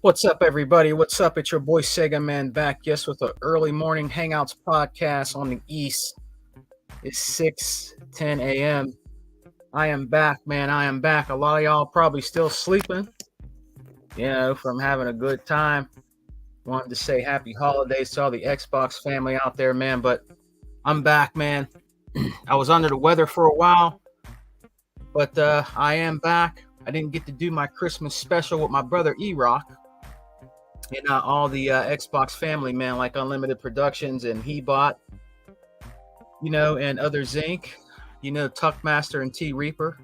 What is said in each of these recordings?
What's up, everybody? What's up? It's your boy Sega Man back, yes, with the early morning hangouts podcast on the East. It's 6:10 a.m. I am back, man. I am back. A lot of y'all probably still sleeping, from having a good time. Wanted to say happy holidays to all the Xbox family out there, man. But I'm back, man. I was under the weather for a while, but I am back. I didn't get to do my Christmas special with my brother E-Rock and all the Xbox family, man, like Unlimited Productions and Hebot, and other Zinc, Tuckmaster and T Reaper,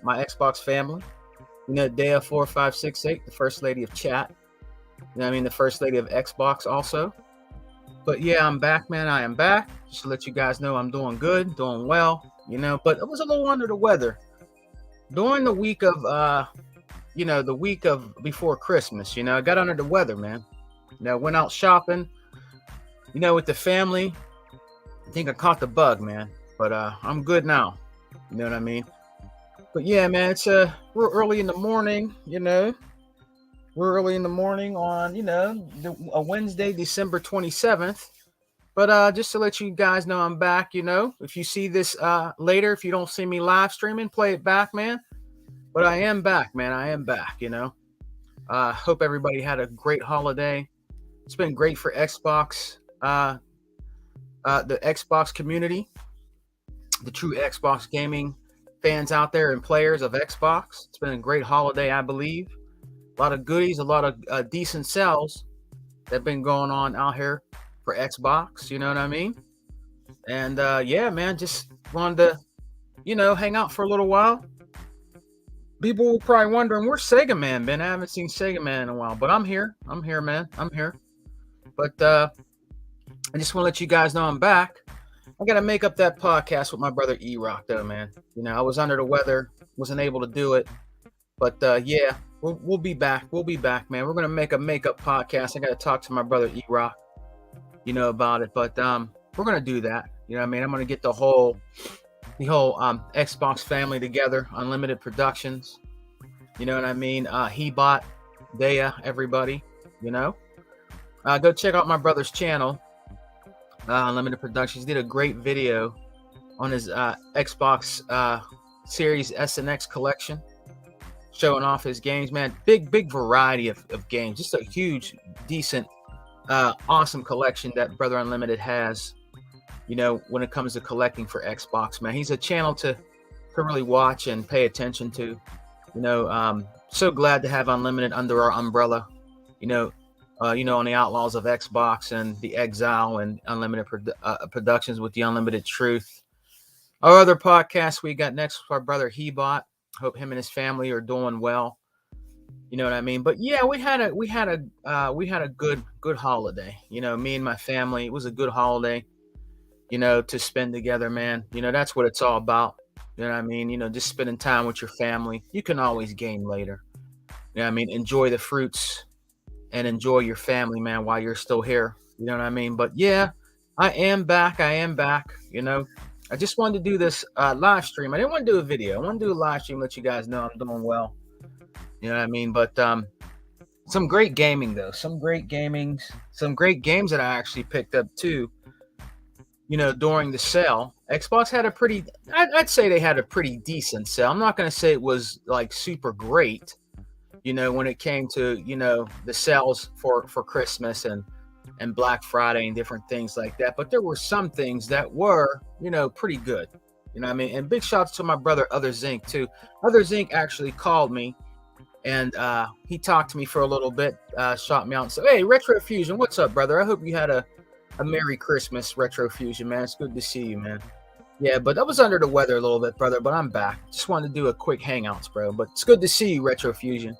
my Xbox family, Dea4568, the first lady of chat, the first lady of Xbox also. But yeah, I'm back, man. I am back. Just to let you guys know I'm doing good, doing well, but I was a little under the weather during the week of the week of before Christmas. I got under the weather, man. Went out shopping, with the family. I think I caught the bug, man. But I'm good now. You know what I mean? But yeah, man, it's we're early in the morning, We're early in the morning on, a Wednesday, December 27th. But just to let you guys know I'm back, If you see this later, if you don't see me live streaming, play it back, man. But I am back, man. I am back, Hope everybody had a great holiday. It's been great for Xbox, the Xbox community, the true Xbox gaming fans out there and players of Xbox. It's been a great holiday, I believe. A lot of goodies, a lot of decent sales that have been going on out here for Xbox. You know what I mean? And yeah, man, just wanted to, hang out for a little while. People were probably wondering, where's Sega Man been? I haven't seen Sega Man in a while, but I'm here. I'm here, man. I'm here. But I just want to let you guys know I'm back. I got to make up that podcast with my brother E-Rock, though, man. I was under the weather, wasn't able to do it. But yeah, we'll be back. We'll be back, man. We're going to make a makeup podcast. I got to talk to my brother E-Rock, about it. But we're going to do that. I'm going to get the whole Xbox family together, Unlimited Productions. You know what I mean? Hebot, Dea, everybody, Go check out my brother's channel, Unlimited Productions. He did a great video on his Xbox Series S and X collection, showing off his games, man. Big variety of games. Just a huge, decent, awesome collection that Brother Unlimited has, when it comes to collecting for Xbox, man. He's a channel to really watch and pay attention to. So glad to have Unlimited under our umbrella, on the Outlaws of Xbox and the Exile and Unlimited Productions with the Unlimited Truth. Our other podcast we got next with our brother Hebot. Hope him and his family are doing well. You know what I mean? But yeah, we had a good holiday. Me and my family. It was a good holiday. To spend together, man. That's what it's all about. You know what I mean? Just spending time with your family. You can always game later. You know what I mean? Enjoy the fruits and enjoy your family, man, while you're still here. You know what I mean? But yeah, I am back. I just wanted to do this live stream. I didn't want to do a video. I want to do a live stream, let you guys know I'm doing well. You know what I mean? But some great gaming, though. Some great games that I actually picked up, too, during the sale. Xbox had I'd say they had a pretty decent sale. I'm not going to say it was, like, super great, when it came to, the sales for Christmas and Black Friday and different things like that. But there were some things that were, pretty good. You know what I mean? And big shouts to my brother, Other Zinc, too. Other Zinc actually called me, and he talked to me for a little bit, shot me out and said, "Hey, Retro Fusion, what's up, brother? I hope you had a Merry Christmas, Retro Fusion, man. It's good to see you, man." Yeah, but I was under the weather a little bit, brother, but I'm back. Just wanted to do a quick hangouts, bro. But it's good to see you, Retro Fusion.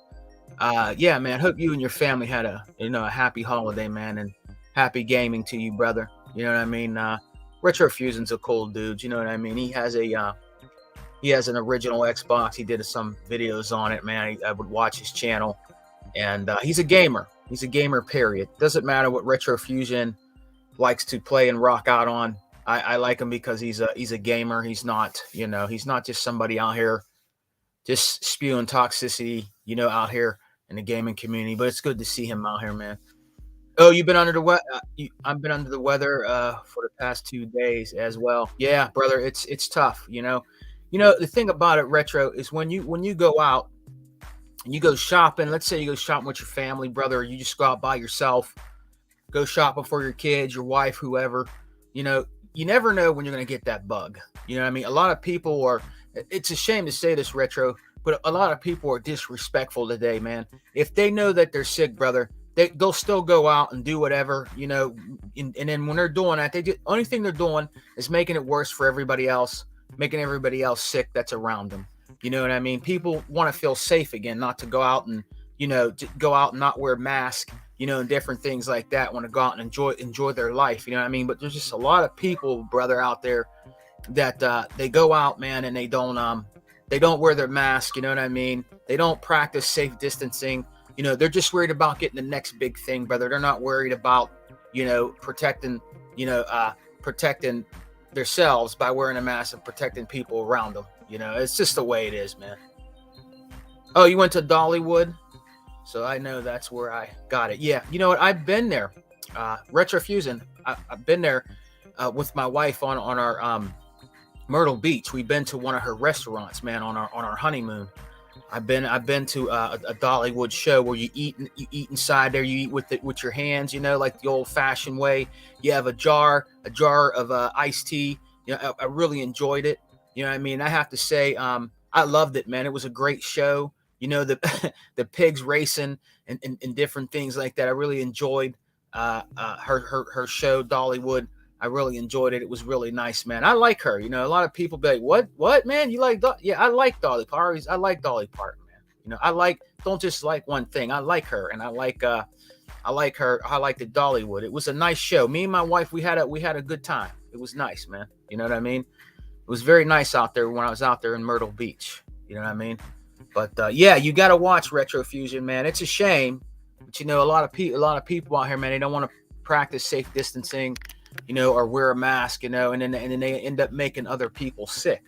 Yeah, man, hope you and your family had a happy holiday, man, and happy gaming to you, brother. You know what I mean? Retro Fusion's a cool dude. You know what I mean? He has an original Xbox. He did some videos on it, man. I would watch his channel, and he's a gamer. He's a gamer, period. Doesn't matter what Retro Fusion likes to play and rock out on. I like him because he's a gamer. He's not just somebody out here just spewing toxicity, out here in the gaming community. But it's good to see him out here, man. Oh, you've been under the weather. I've been under the weather for the past 2 days as well. Yeah, brother, it's tough. The thing about it, retro, is when you go out and you go shopping. Let's say you go shopping with your family, brother, or you just go out by yourself. Go shopping for your kids, your wife, whoever. You know, you never know when you're going to get that bug. You know what I mean? A lot of people are. It's a shame to say this, retro, but a lot of people are disrespectful today, man. If they know that they're sick, brother, they'll still go out and do whatever, and then when they're doing that, only thing they're doing is making it worse for everybody else, making everybody else sick that's around them. You know what I mean? People want to feel safe again, not to go out and to go out and not wear masks, and different things like that. Want to go out and enjoy their life. You know what I mean? But there's just a lot of people, brother, out there that they go out, man, and they don't wear their mask. You know what I mean? They don't practice safe distancing. They're just worried about getting the next big thing, brother. They're not worried about, protecting, protecting themselves by wearing a mask and protecting people around them. It's just the way it is, man. Oh, you went to Dollywood? So I know that's where I got it. Yeah. You know what? I've been there. Retrofusion. I've been there with my wife on our Myrtle Beach. We've been to one of her restaurants, man, on our honeymoon. I've been to a Dollywood show where you eat inside there. You eat with your hands, like the old fashioned way. You have a jar of iced tea. I really enjoyed it. You know what I mean? I have to say, I loved it, man. It was a great show. The the pigs racing and different things like that. I really enjoyed her show, Dollywood. I really enjoyed it. It was really nice, man. I like her. A lot of people be like, what, man? You like Yeah, I like Dolly Parton. I like Dolly Parton, man. Don't just like one thing. I like her, and I like her. I like the Dollywood. It was a nice show. Me and my wife, we had a good time. It was nice, man. You know what I mean? It was very nice out there when I was out there in Myrtle Beach. You know what I mean? But yeah, you got to watch Retrofusion, man. It's a shame, but a lot of people out here, man, they don't want to practice safe distancing, or wear a mask, and then they end up making other people sick.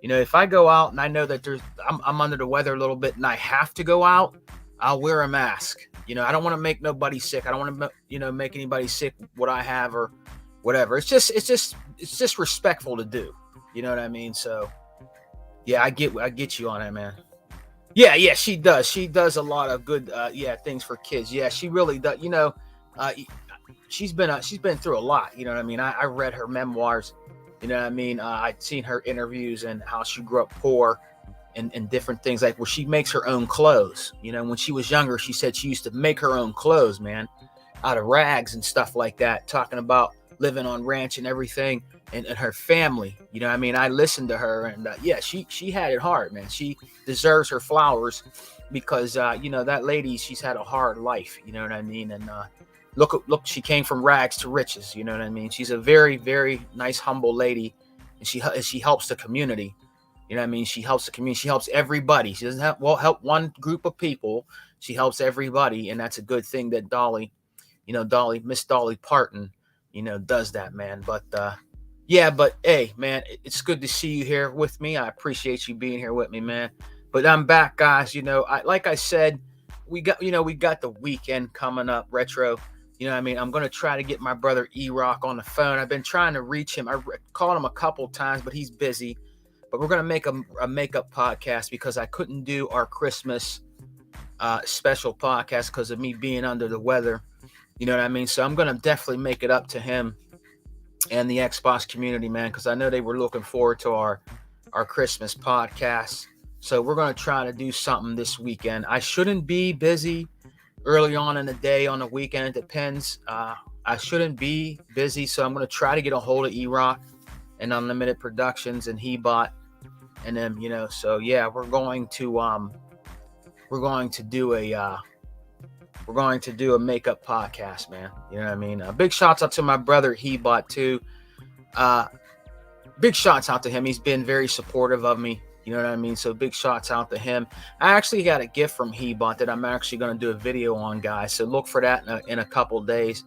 If I go out and I know that I'm under the weather a little bit and I have to go out, I'll wear a mask. I don't want to make nobody sick. I don't want to make anybody sick what I have or whatever. It's just respectful to do. You know what I mean? So yeah, I get you on that, man. Yeah, she does. She does a lot of good things for kids. Yeah, she really does. She's been through a lot. You know what I mean? I read her memoirs. You know what I mean? I'd seen her interviews and how she grew up poor and different things, like where she makes her own clothes. When she was younger, she said she used to make her own clothes, man, out of rags and stuff like that, talking about living on ranch and everything and her family. You know what I mean? I listened to her, and she had it hard, man. She deserves her flowers because, that lady, she's had a hard life. You know what I mean? And look, she came from rags to riches. You know what I mean? She's a very, very nice, humble lady, and she helps the community. You know what I mean? She helps the community. She helps everybody. She doesn't help one group of people. She helps everybody, and that's a good thing that Miss Dolly Parton, does that, man. But hey, man, it's good to see you here with me. I appreciate you being here with me, man. But I'm back, guys. Like I said, we got the weekend coming up, Retro. You know what I mean? I'm going to try to get my brother E-Rock on the phone. I've been trying to reach him. I called him a couple times, but he's busy. But we're going to make a makeup podcast because I couldn't do our Christmas special podcast because of me being under the weather. You know what I mean? So I'm going to definitely make it up to him and the Xbox community, man, because I know they were looking forward to our Christmas podcast. So we're going to try to do something this weekend. I shouldn't be busy early on in the day, on the weekend. It depends. I shouldn't be busy, so I'm going to try to get a hold of E-Rock and Unlimited Productions and Hebot. And then, so yeah, we're going to do a makeup podcast, man. You know what I mean? Big shouts out to my brother Hebot too. Big shouts out to him. He's been very supportive of me. You know what I mean? So big shouts out to him. I actually got a gift from Hebot that I'm actually going to do a video on, guys. So look for that in a couple days.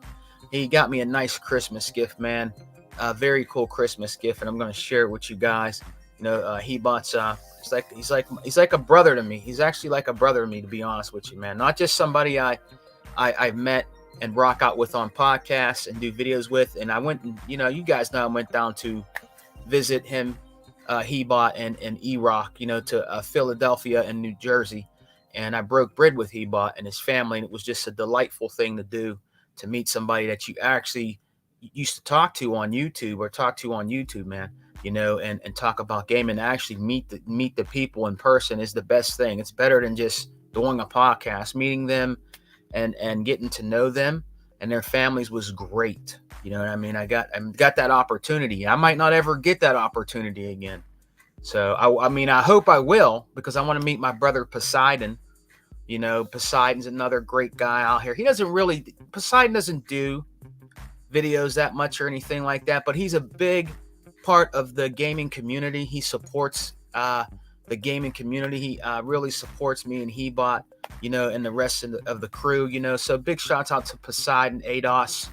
He got me a nice Christmas gift, man. A very cool Christmas gift, and I'm going to share it with you guys. He bought. He's like a brother to me. He's actually like a brother to me, to be honest with you, man. Not just somebody I've met and rock out with on podcasts and do videos with. And I went, and you guys know I went down to visit him, Hebot and E-Rock, to Philadelphia and New Jersey, and I broke bread with Hebot and his family, and it was just a delightful thing to do, to meet somebody that you actually used to talk to on YouTube, man. And talk about gaming. Actually meet the people in person is the best thing. It's better than just doing a podcast. Meeting them and getting to know them and their families was great. You know what I mean? I got that opportunity. I might not ever get that opportunity again. So I mean, I hope I will, because I want to meet my brother Poseidon. Poseidon's another great guy out here. Poseidon doesn't do videos that much or anything like that, but he's a big part of the gaming community. He supports the gaming community. He really supports me and Hebot, and the rest of the crew. So big shouts out to Poseidon Ados.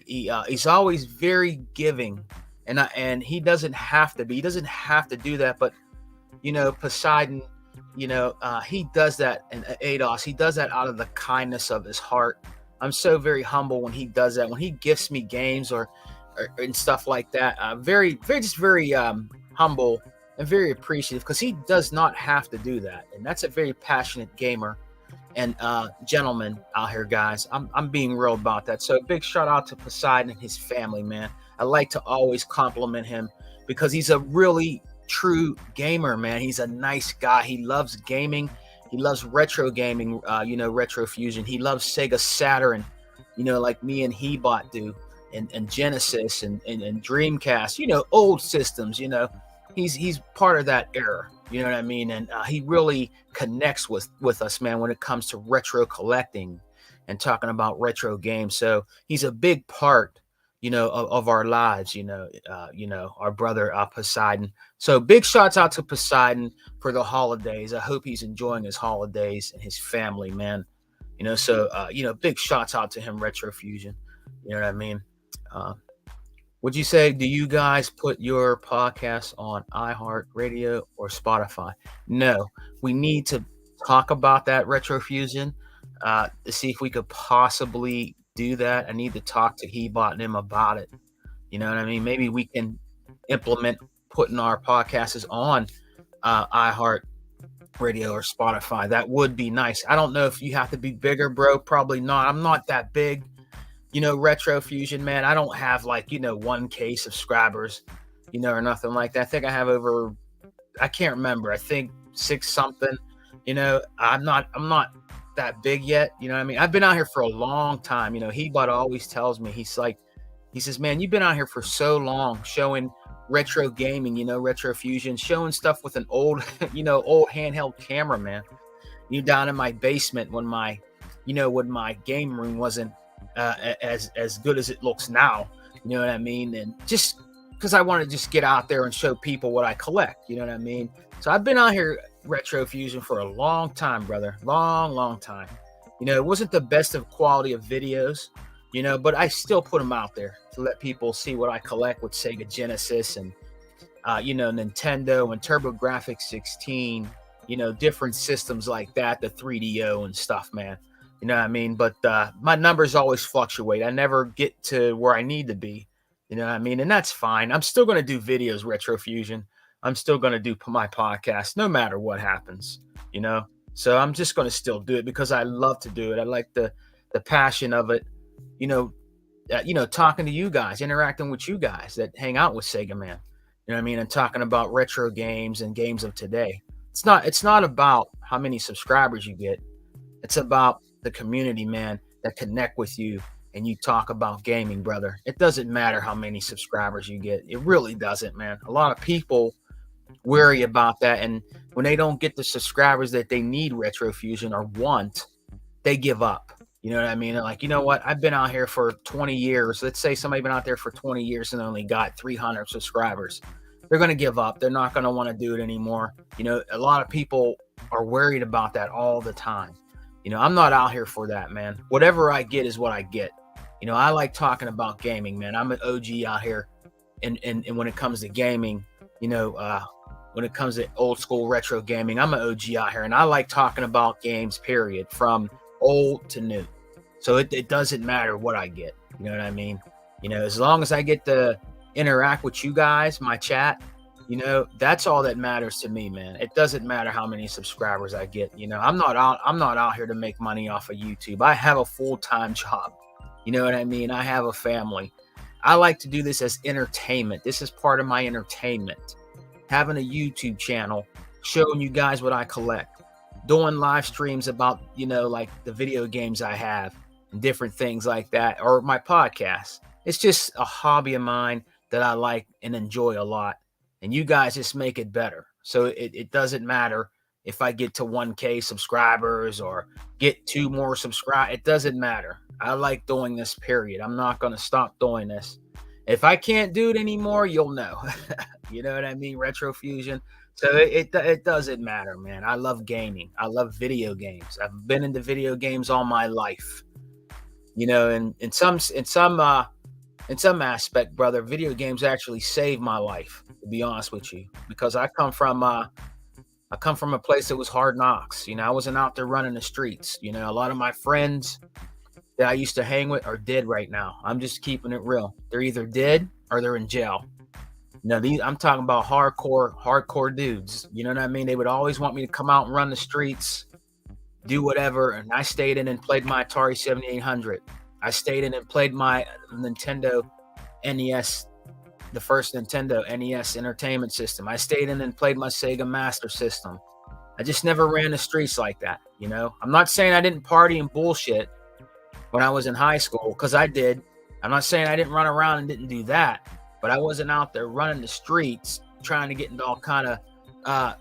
He's always very giving, and he doesn't have to be. He doesn't have to do that, but Poseidon, he does that, and Ados, he does that out of the kindness of his heart. I'm so very humble when he does that. When he gifts me games or and stuff like that, very, very, just very humble and very appreciative, because he does not have to do that, and that's a very passionate gamer and gentleman out here, guys. I'm being real about that. So big shout out to Poseidon and his family, man. I like to always compliment him because he's a really true gamer, man. He's a nice guy. He loves gaming. He loves retro gaming, Retro Fusion. He loves Sega Saturn, like me and Hebot do, and Genesis and Dreamcast, old systems. He's part of that era. You know what I mean? And he really connects with us, man, when it comes to retro collecting and talking about retro games. So he's a big part, of our lives, our brother Poseidon. So big shouts out to Poseidon for the holidays. I hope he's enjoying his holidays and his family, man. Big shouts out to him, Retro Fusion. You know what I mean? Would you say, do you guys put your podcast on iHeartRadio or Spotify? No, we need to talk about that, Retro Fusion, to see if we could possibly do that. I need to talk to Hebot and him about it. You know what I mean? Maybe we can implement putting our podcasts on iHeartRadio or Spotify. That would be nice. I don't know if you have to be bigger, bro. Probably not. I'm not that big. Retro Fusion, man. I don't have 1K subscribers, or nothing like that. I think I have over, I can't remember. I think 6 something. I'm not that big yet. You know what I mean? I've been out here for a long time. Hebot always tells me, he says, man, you've been out here for so long showing retro gaming, Retro Fusion, showing stuff with an old, old handheld camera, man. You down in my basement when my game room wasn't as good as it looks now. You know what I mean? And just because I want to just get out there and show people what I collect. You know what I mean? So I've been out here, Retro Fusion, for a long time, brother. Long time. It wasn't the best of quality of videos, but I still put them out there to let people see what I collect with Sega Genesis and, Nintendo and TurboGrafx 16, different systems like that, the 3DO and stuff, man. You know what I mean? But my numbers always fluctuate. I never get to where I need to be. You know what I mean? And that's fine. I'm still going to do videos, Retro Fusion. I'm still going to do my podcast no matter what happens, So I'm just going to still do it because I love to do it. I like the passion of it, talking to you guys, interacting with you guys that hang out with Sega Man. You know what I mean? And talking about retro games and games of today. It's not about how many subscribers you get. It's about the community, man, that connect with you and you talk about gaming, brother. It doesn't matter how many subscribers you get. It really doesn't, man. A lot of people worry about that, and when they don't get the subscribers that they need, Retro Fusion, or want, they give up. You know what I mean? They're like, you know what? I've been out here for 20 years. Let's say somebody been out there for 20 years and only got 300 subscribers. They're going to give up. They're not going to want to do it anymore. A lot of people are worried about that all the time. I'm not out here for that, man. Whatever I get is what I get. I like talking about gaming, man. I'm an OG out here. And when it comes to gaming, when it comes to old school retro gaming. I'm an OG out here, and I like talking about games, period, from old to new. So it doesn't matter what I get. You know what I mean? As long as I get to interact with you guys, my chat, that's all that matters to me, man. It doesn't matter how many subscribers I get. I'm not out here to make money off of YouTube. I have a full-time job. You know what I mean? I have a family. I like to do this as entertainment. This is part of my entertainment. Having a YouTube channel, showing you guys what I collect, doing live streams about, like the video games I have and different things like that, or my podcast. It's just a hobby of mine that I like and enjoy a lot. And you guys just make it better. So it doesn't matter if I get to 1K subscribers or get 2 more subscribers. It doesn't matter. I like doing this, period. I'm not going to stop doing this. If I can't do it anymore, you'll know. You know what I mean? Retro Fusion. So it doesn't matter, man. I love gaming. I love video games. I've been into video games all my life. And in some aspect, brother, video games actually saved my life, to be honest with you, because I come from a place that was hard knocks. I wasn't out there running the streets. A lot of my friends that I used to hang with are dead right now. I'm just keeping it real. They're either dead or they're in jail. I'm talking about hardcore dudes. You know what I mean? They would always want me to come out and run the streets, do whatever. And I stayed in and played my Atari 7800. I stayed in and played my Nintendo NES, the first Nintendo NES entertainment system. I stayed in and played my Sega Master System. I just never ran the streets like that. I'm not saying I didn't party and bullshit when I was in high school, because I did. I'm not saying I didn't run around and didn't do that, but I wasn't out there running the streets trying to get into all kind of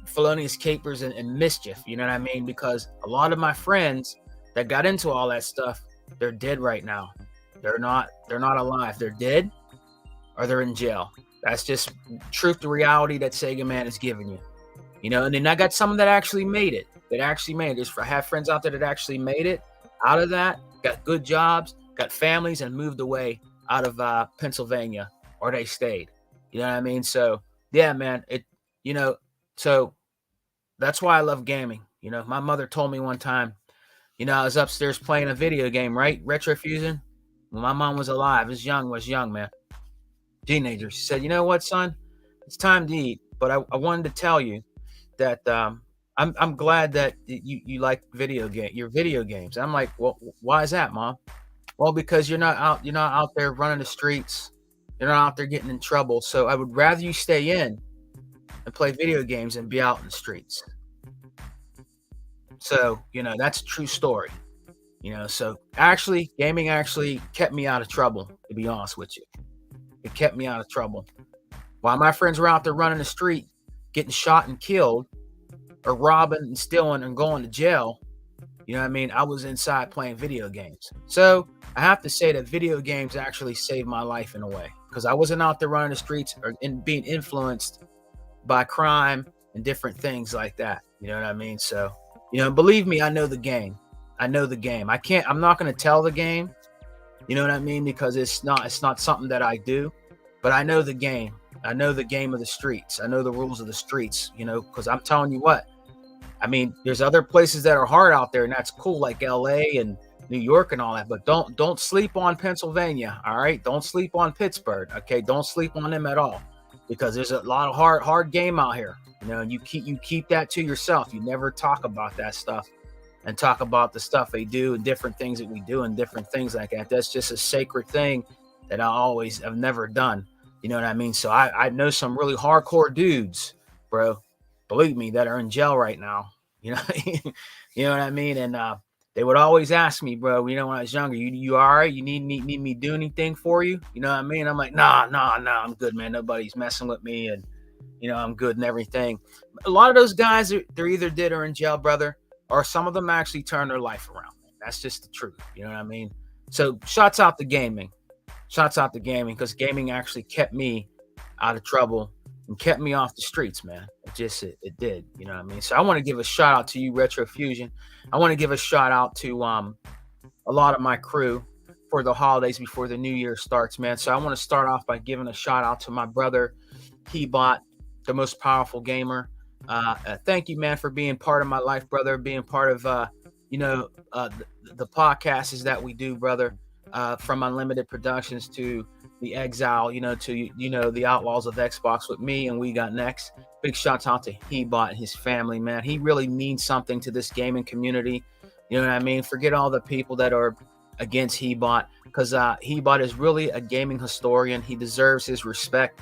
felonious capers and mischief. You know what I mean? Because a lot of my friends that got into all that stuff, they're dead right now. They're not alive. They're dead or they're in jail. That's just truth to reality that Sega Man is giving you. And then I got some that actually made it. I have friends out there that actually made it out of that, got good jobs, got families, and moved away out of Pennsylvania, or they stayed. You know what I mean? So yeah, man, so that's why I love gaming. My mother told me one time, I was upstairs playing a video game, right? Retro Fusion. When my mom was alive, was young, man. Teenager. She said, "You know what, son? It's time to eat." But I wanted to tell you that I'm glad that you like your video games. I'm like, well, why is that, Mom? Well, because you're not out there running the streets. You're not out there getting in trouble. So I would rather you stay in and play video games and be out in the streets. So, that's a true story. So actually, gaming actually kept me out of trouble, to be honest with you. It kept me out of trouble. While my friends were out there running the street, getting shot and killed, or robbing and stealing and going to jail, I was inside playing video games. So I have to say that video games actually saved my life in a way, because I wasn't out there running the streets or being influenced by crime and different things like that. You know what I mean? So, believe me, I know the game. I'm not going to tell the game, you know what I mean? Because it's not something that I do, but I know the game. I know the game of the streets. I know the rules of the streets, because I'm telling you what, there's other places that are hard out there, and that's cool, like LA and New York and all that, but don't sleep on Pennsylvania. All right. Don't sleep on Pittsburgh. Okay. Don't sleep on them at all, because there's a lot of hard game out here, and you keep that to yourself. You never talk about that stuff and talk about the stuff they do and different things that we do and different things like that. That's just a sacred thing that I've never done. You know what I mean? So I know some really hardcore dudes, bro, believe me, that are in jail right now. You know what I mean? And they would always ask me, bro, when I was younger, you all right? You need me do anything for you? You know what I mean? I'm like, nah, I'm good, man. Nobody's messing with me, and I'm good and everything. A lot of those guys, they're either dead or in jail, brother, or some of them actually turn their life around. That's just the truth. You know what I mean? So shouts out to gaming. Because gaming actually kept me out of trouble and kept me off the streets, man. It did. You know what I mean? So I want to give a shout out to you, Retro Fusion. I want to give a shout out to a lot of my crew for the holidays before the new year starts, man. So I want to start off by giving a shout out to my brother, Keybot, the most powerful gamer. Thank you, man, for being part of my life, brother. Being part of the podcasts that we do, brother. From Unlimited Productions to the Exile, to the Outlaws of Xbox with me and We Got Next. Big shouts out to Hebot and his family, man. He really means something to this gaming community. You know what I mean? Forget all the people that are against Hebot, because Hebot is really a gaming historian. He deserves his respect,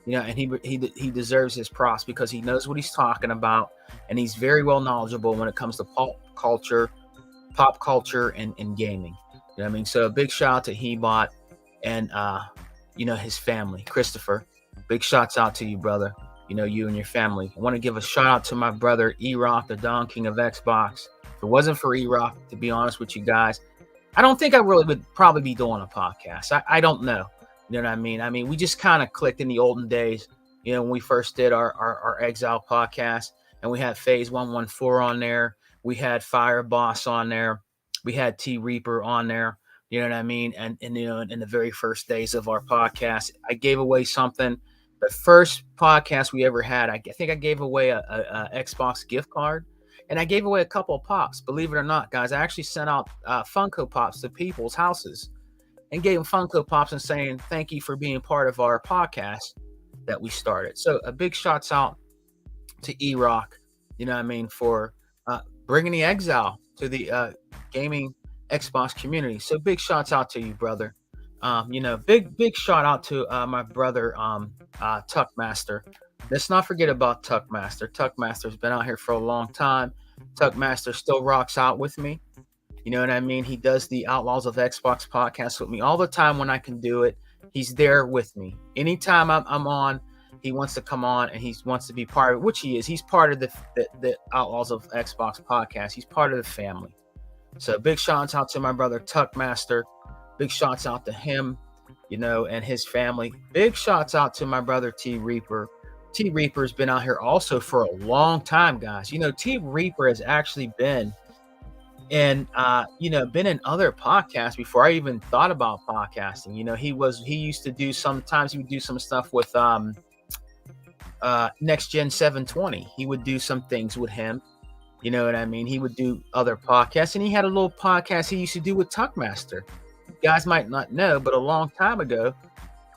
and he deserves his props because he knows what he's talking about, and he's very well knowledgeable when it comes to pop culture and gaming. You know what I mean? So a big shout out to Hebot and his family. Christopher, big shouts out to you, brother. You and your family. I want to give a shout out to my brother E-Rock, the Don King of Xbox. If it wasn't for E-Rock, to be honest with you guys, I don't think I really would probably be doing a podcast. I don't know. You know what I mean? I mean, we just kind of clicked in the olden days, when we first did our Exile podcast, and we had Phase 114 on there. We had Fire Boss on there. We had T Reaper on there. You know what I mean? And in the very first days of our podcast, I gave away something. The first podcast we ever had, I think I gave away a Xbox gift card, and I gave away a couple of pops. Believe it or not, guys, I actually sent out Funko Pops to people's houses and gave them Funko Pops and saying thank you for being part of our podcast that we started. So a big shouts out to E-Rock, for bringing the Exile to the gaming Xbox community. So big shouts out to you, brother. Big shout out to my brother Tuckmaster. Let's not forget about Tuckmaster. Tuckmaster's been out here for a long time. Tuckmaster still rocks out with me. You know what I mean? He does the Outlaws of Xbox podcast with me all the time when I can do it. He's there with me. Anytime I'm on, he wants to come on and he wants to be part of it, which he is. He's part of the Outlaws of Xbox podcast. He's part of the family. So big shouts out to my brother Tuckmaster. Big shouts out to him, and his family. Big shouts out to my brother T Reaper. T Reaper's been out here also for a long time, guys. T Reaper has actually been in been in other podcasts before I even thought about podcasting. He used to do, sometimes he would do some stuff with Next Gen 720. He would do some things with him. You know what I mean? He would do other podcasts, and he had a little podcast he used to do with Tuckmaster. You guys might not know, but a long time ago,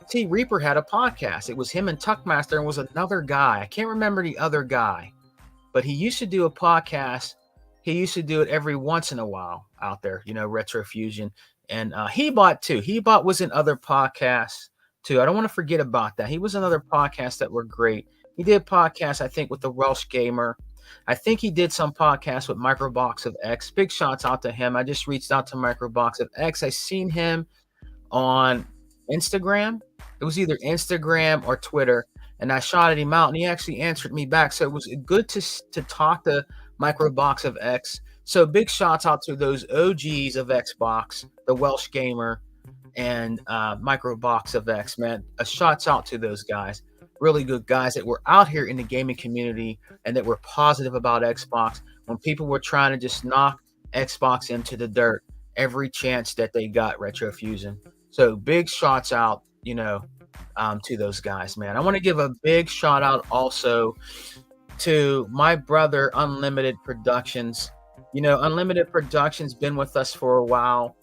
T Reaper had a podcast. It was him and Tuckmaster, and was another guy. I can't remember the other guy, but he used to do a podcast. He used to do it every once in a while out there, Retro Fusion. And Hebot too. Hebot was in other podcasts too. I don't want to forget about that. He was in other podcasts that were great. He did podcasts, I think, with the Welsh Gamer. I think he did some podcasts with Microbox of X. Big shouts out to him. I just reached out to Microbox of X. I seen him on Instagram. It was either Instagram or Twitter, and I shouted him out, and he actually answered me back. So it was good to talk to Microbox of X. So big shouts out to those OGs of Xbox, the Welsh Gamer and Microbox of X, man. A shouts out to those guys. Really good guys that were out here in the gaming community and that were positive about Xbox when people were trying to just knock Xbox into the dirt every chance that they got. Retro Fusion. So big shouts out, to those guys, man. I want to give a big shout out also to my brother Unlimited Productions. Unlimited Productions been with us for a while.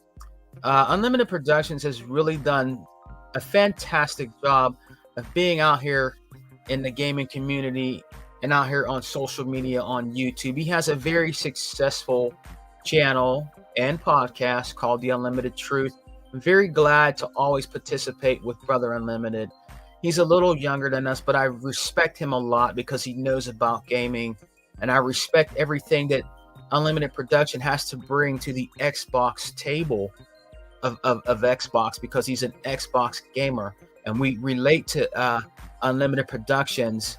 Unlimited Productions has really done a fantastic job of being out here in the gaming community and out here on social media, on YouTube. He has a very successful channel and podcast called The Unlimited Truth. I'm very glad to always participate with Brother Unlimited. He's a little younger than us, but I respect him a lot because he knows about gaming, and I respect everything that Unlimited Production has to bring to the Xbox table of Xbox, because he's an Xbox gamer. And we relate to Unlimited Productions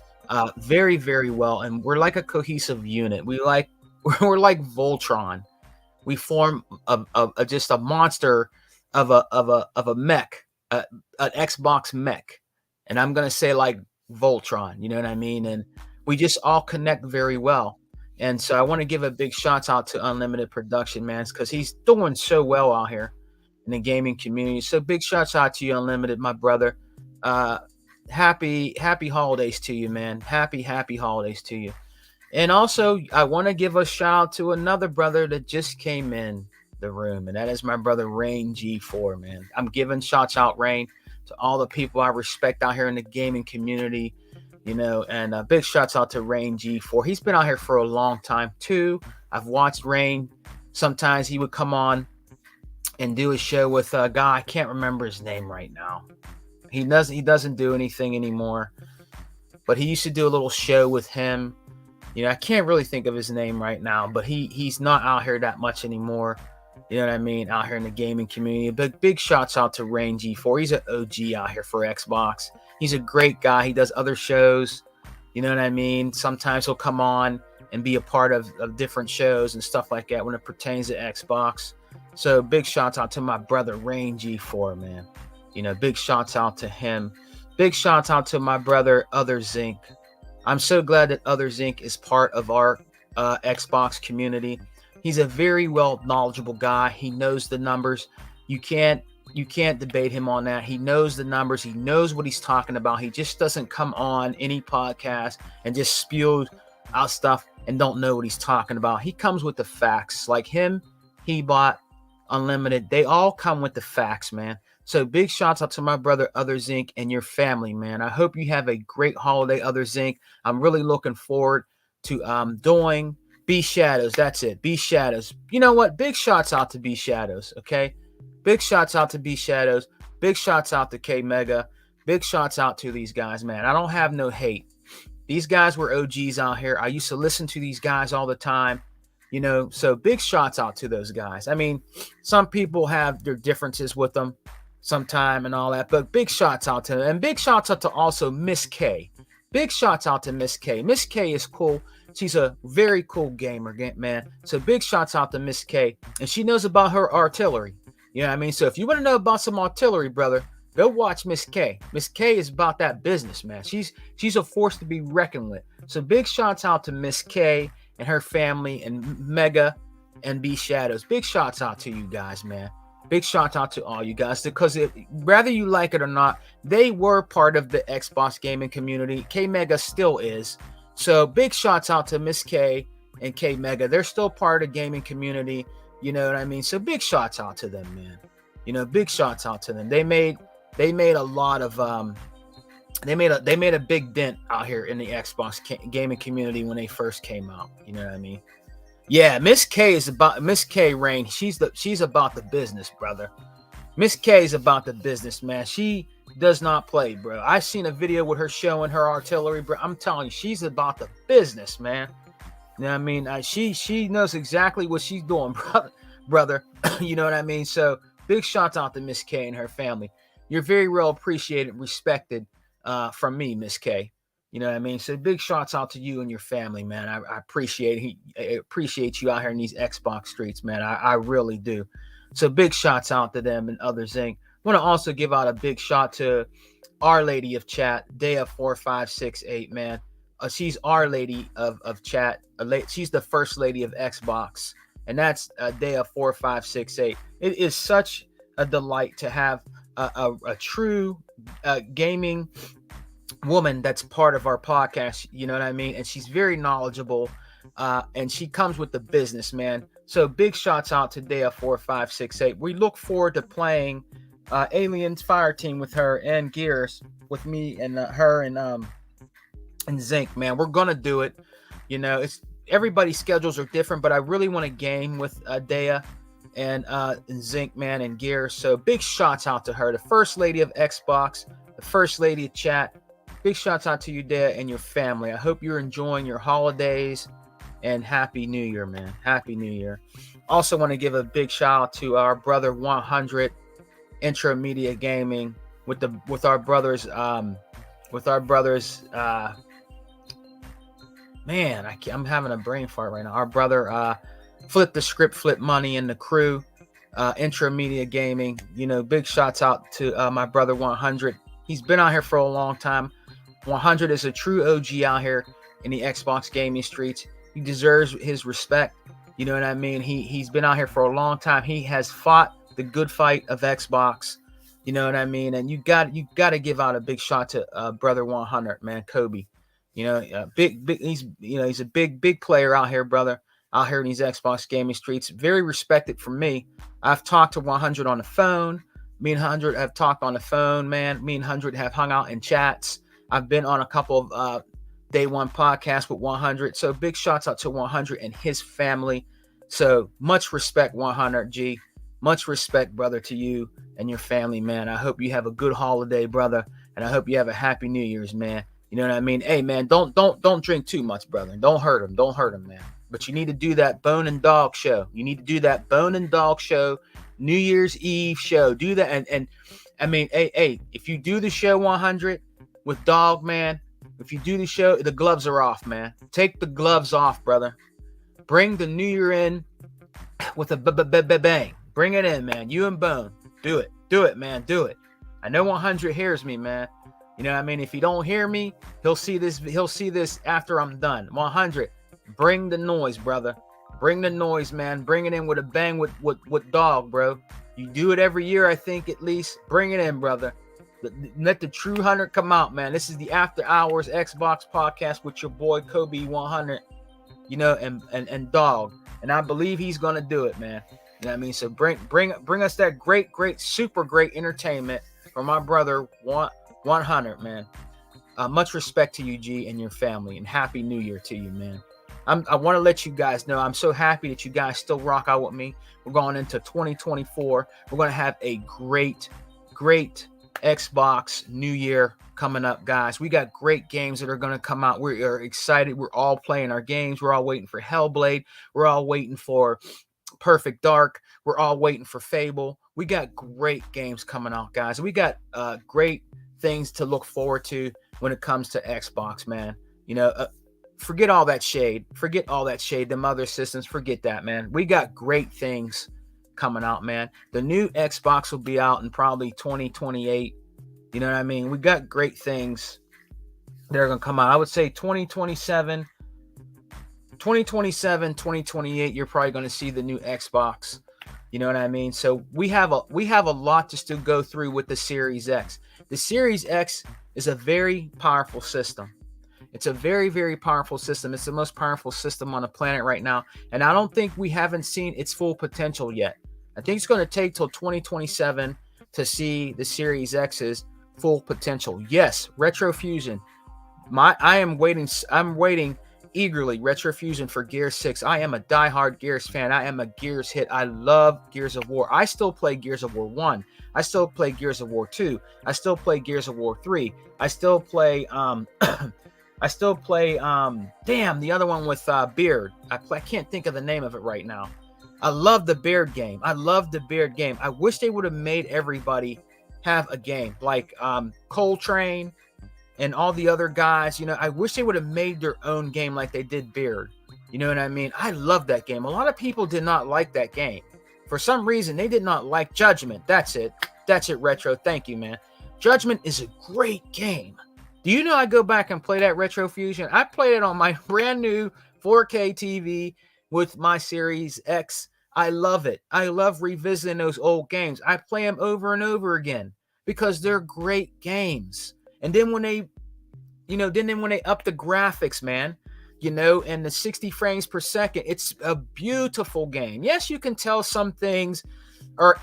very, very well, and we're like a cohesive unit. We're like Voltron. We form just a monster of a mech, an Xbox mech, and I'm gonna say like Voltron. You know what I mean? And we just all connect very well. And so I want to give a big shout out to Unlimited Production, man, because he's doing so well out here in the gaming community. So big shouts out to you, Unlimited, my brother. happy holidays to you, man. Happy holidays to you. And also, I want to give a shout out to another brother that just came in the room, and that is my brother Rain G4, man. I'm giving shots out, Rain, to all the people I respect out here in the gaming community, and big shots out to Rain G4. He's been out here for a long time too. I've watched Rain. Sometimes he would come on and do a show with a guy. I can't remember his name right now. He doesn't do anything anymore, but he used to do a little show with him. I can't really think of his name right now, but he's not out here that much anymore. You know what I mean? Out here in the gaming community. Big shots out to Rain G4. He's an OG out here for Xbox. He's a great guy. He does other shows. You know what I mean? Sometimes he'll come on and be a part of different shows and stuff like that when it pertains to Xbox. So big shots out to my brother Rain G4, man. Big shots out to him. Big shots out to my brother Other Zinc. I'm so glad that Other Zinc is part of our Xbox community. He's a very well knowledgeable guy. He knows the numbers. You can't debate him on that. He knows the numbers. He knows what he's talking about. He just doesn't come on any podcast and just spew out stuff and don't know what he's talking about. He comes with the facts. Like him, Hebot, Unlimited, they all come with the facts, man. So big shots out to my brother Other Zinc and your family, man. I hope you have a great holiday, Other Zinc. I'm really looking forward to doing B Shadows. That's it. B Shadows. You know what? Big shots out to B Shadows, okay? Big shots out to B Shadows. Big shots out to K Mega. Big shots out to these guys, man. I don't have no hate. These guys were OGs out here. I used to listen to these guys all the time. So big shots out to those guys. I mean, some people have their differences with them sometime and all that, but big shots out to them. And big shots out to also Miss K. Big shots out to Miss K. Miss K is cool. She's a very cool gamer, man. So big shots out to Miss K. And she knows about her artillery. You know what I mean? So if you want to know about some artillery, brother, go watch Miss K. Miss K is about that business, man. She's a force to be reckoned with. So big shots out to Miss K and her family and Mega and B Shadows. Big shots out to you guys, man. Big shout out to all you guys, because whether you like it or not, they were part of the Xbox gaming community. K Mega still is. So big shouts out to Miss K and K Mega. They're still part of the gaming community. You know what I mean? So big shouts out to them, man. Big shouts out to them. They made a lot of they made a big dent out here in the Xbox gaming community when they first came out. You know what I mean? Yeah, Miss K Rain. She's about the business, brother. Miss K is about the business, man. She does not play, bro. I seen a video with her showing her artillery, bro. I'm telling you, she's about the business, man. You know what I mean? She knows exactly what she's doing, brother. You know what I mean? So big shout out to Miss K and her family. You're very well appreciated, respected from me, Miss K. You know what I mean? So big shouts out to you and your family, man. I appreciate you out here in these Xbox streets, man. I really do. So big shouts out to them and Other Zinc. I want to also give out a big shout to Our Lady of Chat, Dea4568, man. She's Our Lady of Chat. She's the first lady of Xbox, and that's Dea4568. It is such a delight to have a true gaming woman that's part of our podcast, you know what I mean? And she's very knowledgeable, and she comes with the business, man. So big shots out to Dea4568. We look forward to playing Aliens Fireteam with her and Gears with me and her and Zinc, man. We're gonna do it. It's everybody's schedules are different, but I really want to game with Dea and Zinc, man, and Gears. So big shots out to her, the first lady of Xbox, the first lady of chat. Big shots out to you, Dea, and your family. I hope you're enjoying your holidays, and Happy New Year, man. Happy New Year. Also want to give a big shout out to our brother 100 Intro Media Gaming with our brothers man, I'm having a brain fart right now. Our brother Flip the Script, Flip Money, and the crew, Intro Media Gaming. Big shots out to my brother 100. He's been out here for a long time. 100 is a true OG out here in the Xbox gaming streets. He deserves his respect. You know what I mean? He's been out here for a long time. He has fought the good fight of Xbox. You know what I mean? And you got to give out a big shot to brother 100, man, Kobe. Big he's a big player out here, brother. Out here in these Xbox gaming streets, very respected from me. I've talked to 100 on the phone. Me and 100 have talked on the phone, man. Me and 100 have hung out in chats. I've been on a couple of day one podcasts with 100. So big shouts out to 100 and his family. So much respect, 100 G. Much respect, brother, to you and your family, man. I hope you have a good holiday, brother, and I hope you have a happy New Year's, man. You know what I mean? Hey, man, don't drink too much, brother. Don't hurt him. Don't hurt him, man. But you need to do that Bone and Dog show. You need to do that Bone and Dog show, New Year's Eve show. Do that, and I mean, hey, if you do the show 100 with Dog, man, if you do the show, the gloves are off, man. Take the gloves off, brother. Bring the New Year in with a bang. Bring it in, man. You and Bone. Do it, man. Do it. I know 100 hears me, man. You know what I mean? If he don't hear me, he'll see this after I'm done. 100. Bring the noise, brother. Bring the noise, man. Bring it in with a bang with Dog, bro. You do it every year, I think, at least. Bring it in, brother. Let the true hunter come out, man. This is the After Hours Xbox podcast with your boy Kobe 100, and Dog. And I believe he's gonna do it, man. You know what I mean? So bring us that great, super great entertainment from my brother 100, man. Much respect to you, G, and your family, and Happy New Year to you, man. I want to let you guys know I'm so happy that you guys still rock out with me. We're going into 2024. We're going to have a great Xbox New Year coming up, guys. We got great games that are going to come out. We are excited. We're all playing our games. We're all waiting for Hellblade. We're all waiting for Perfect Dark. We're all waiting for Fable. We got great games coming out, guys. We got great things to look forward to when it comes to Xbox, man. Forget all that shade. Forget all that shade. Them other systems, forget that, man. We got great things coming out, man. The new Xbox will be out in probably 2028. You know what I mean? We got great things that are going to come out. I would say 2027, 2028, you're probably going to see the new Xbox. You know what I mean? So we have a lot to still go through with the Series X. The Series X is a very powerful system. It's a very, very powerful system. It's the most powerful system on the planet right now. And I don't think we haven't seen its full potential yet. I think it's going to take till 2027 to see the Series X's full potential. Yes, Retrofusion. I'm waiting eagerly, Retrofusion, for Gears 6. I am a diehard Gears fan. I am a Gears hit. I love Gears of War. I still play Gears of War 1. I still play Gears of War 2. I still play Gears of War 3. I still play the other one with Beard. I can't think of the name of it right now. I love the Beard game. I wish they would have made everybody have a game like Coltrane and all the other guys. I wish they would have made their own game like they did Beard. You know what I mean? I love that game. A lot of people did not like that game. For some reason, they did not like Judgment. That's it, Retro. Thank you, man. Judgment is a great game. Do you know I go back and play that Retrofusion? I played it on my brand new 4K TV with my Series X. I love it. I love revisiting those old games. I play them over and over again because they're great games. And then when they, when they up the graphics, man, and the 60 frames per second, it's a beautiful game. Yes, you can tell some things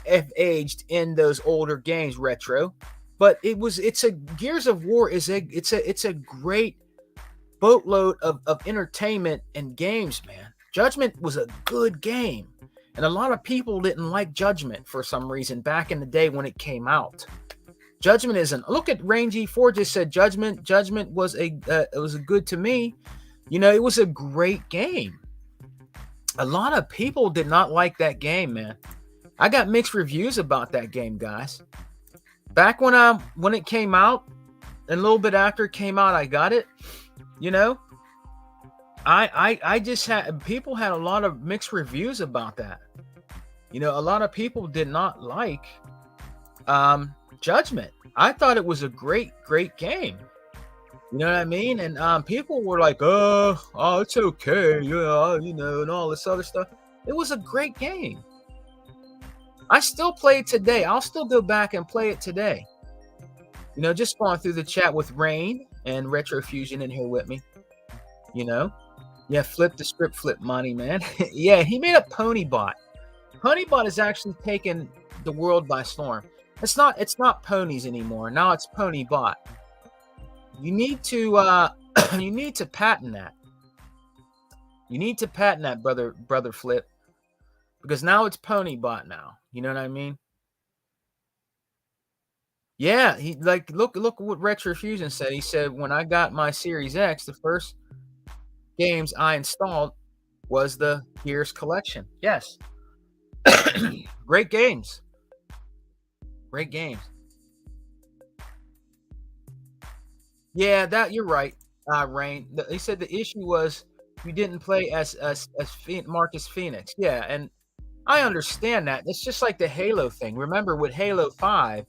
have aged in those older games, Retro. But Gears of War it's a great boatload of entertainment and games, man. Judgment was a good game. And a lot of people didn't like Judgment for some reason back in the day when it came out. Judgment isn't. Look at Rangy 4 just said Judgment was it was a good to me. It was a great game. A lot of people did not like that game, man. I got mixed reviews about that game, guys. Back when it came out, and a little bit after it came out, I got it. I just people had a lot of mixed reviews about that. A lot of people did not like Judgment. I thought it was a great game. You know what I mean? And people were like, oh, it's okay, and all this other stuff. It was a great game. I still play it today. I'll still go back and play it today. You know, just going through the chat with Rain and Retrofusion in here with me. You know, yeah, flip the script, flip money, man. Yeah, he made a Ponybot. Ponybot has actually taken the world by storm. It's not ponies anymore. Now it's Ponybot. You need to you need to patent that. You need to patent that, brother Flip, because now it's Ponybot now. You know what I mean? Yeah, he like look what Retrofusion said. He said when I got my Series X, the first games I installed was the Gears collection. Yes. Great games. Great games. Yeah, that you're right, Rain. He said the issue was you didn't play as Marcus Phoenix. Yeah, and I understand that. It's just like the Halo thing. Remember with Halo 5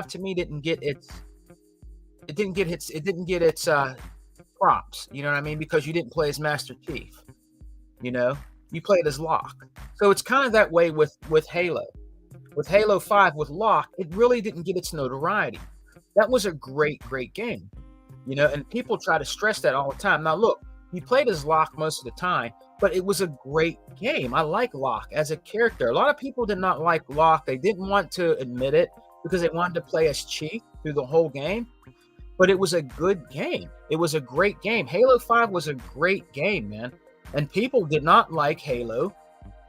to me didn't get its props. You know what I mean? Because you didn't play as Master Chief. You know, you played as Locke. So it's kind of that way with Halo. With Halo 5 with Locke, it really didn't get its notoriety. That was a great game. You know, and people try to stress that all the time. Now look, he played as Locke most of the time, but it was a great game. I like Locke as a character. A lot of people did not like Locke. They didn't want to admit it because they wanted to play as Chief through the whole game. But it was a good game. It was a great game. Halo 5 was a great game, man. And people did not like Halo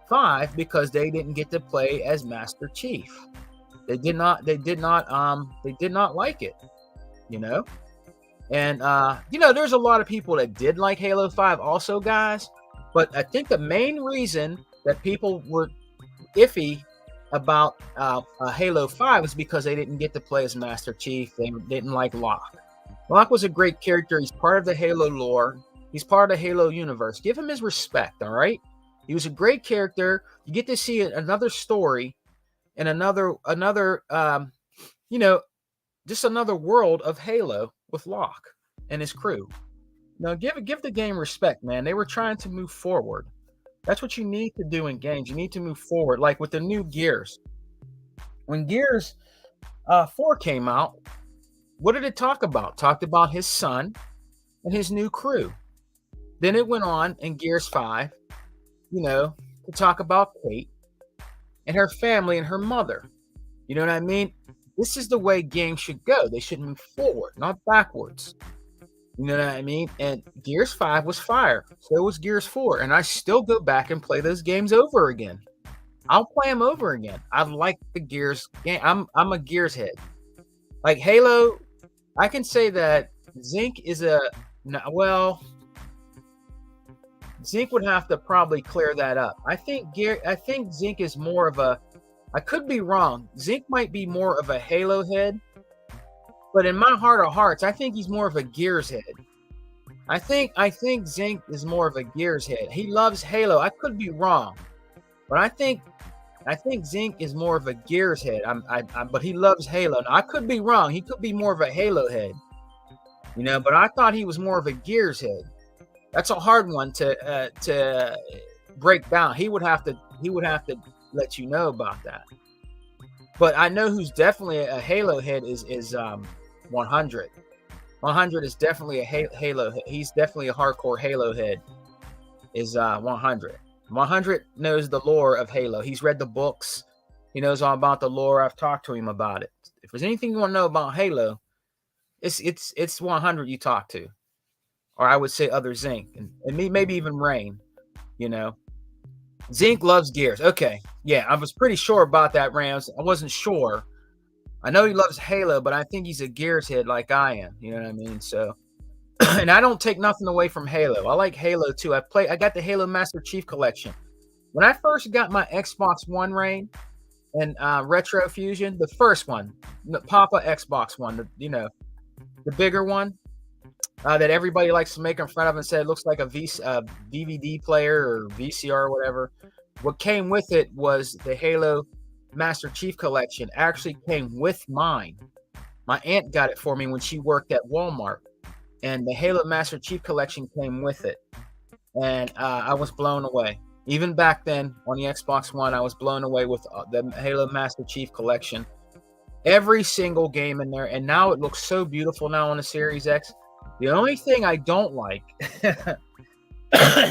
5 because they didn't get to play as Master Chief. They did not like it, you know? And you know, there's a lot of people that did like Halo 5 also, guys. But I think the main reason that people were iffy about Halo 5 is because they didn't get to play as Master Chief. They didn't like Locke. Locke was a great character. He's part of the Halo lore. He's part of the Halo universe. Give him his respect, all right? He was a great character. You get to see another story and another you know, just another world of Halo with Locke and his crew. Now, give the game respect, man. They were trying to move forward. That's what you need to do in games. You need to move forward, like with the new Gears. When Gears 4 came out, what did it talk about? Talked about his son and his new crew. Then it went on in Gears 5, you know, to talk about Kate and her family and her mother. You know what I mean? This is the way games should go. They should move forward, not backwards. You know what I mean? And Gears 5 was fire. So was Gears 4. And I still go back and play those games over again. I'll play them over again. I like the Gears game. I'm a Gears head. Like Halo, I can say that Zinc is Zinc would have to probably clear that up. I think Zinc is more of a, I could be wrong. Zinc might be more of a Halo head. But in my heart of hearts, I think he's more of a Gears head. I think Zinc is more of a Gears head. He loves Halo. I could be wrong, but I think Zinc is more of a Gears head. But he loves Halo. Now, I could be wrong. He could be more of a Halo head, you know. But I thought he was more of a Gears head. That's a hard one to break down. He would have to let you know about that. But I know who's definitely a Halo head is 100. 100 is definitely a Halo. He's definitely a hardcore Halo head. Is 100. 100 knows the lore of Halo. He's read the books. He knows all about the lore. I've talked to him about it. If there's anything you want to know about Halo, it's 100 you talk to, or I would say other Zinc and me, maybe even Rain. You know, Zinc loves Gears. Okay, yeah, I was pretty sure about that, Rams. I wasn't sure. I know he loves Halo, but I think he's a Gears head like I am. You know what I mean? So, and I don't take nothing away from Halo. I like Halo too. I got the Halo Master Chief collection. When I first got my Xbox One, Rain, and Retrofusion, the first one, the Papa Xbox one, the bigger one that everybody likes to make in front of and say it looks like a DVD player or VCR or whatever. What came with it was the Halo Master Chief collection. Actually came with mine. My aunt got it for me when she worked at Walmart, and the Halo Master Chief collection came with it, and I was blown away. Even back then on the Xbox One, I was blown away with the Halo Master Chief Collection. Every single game in there, and now it looks so beautiful now on the Series X. The only thing I don't like, the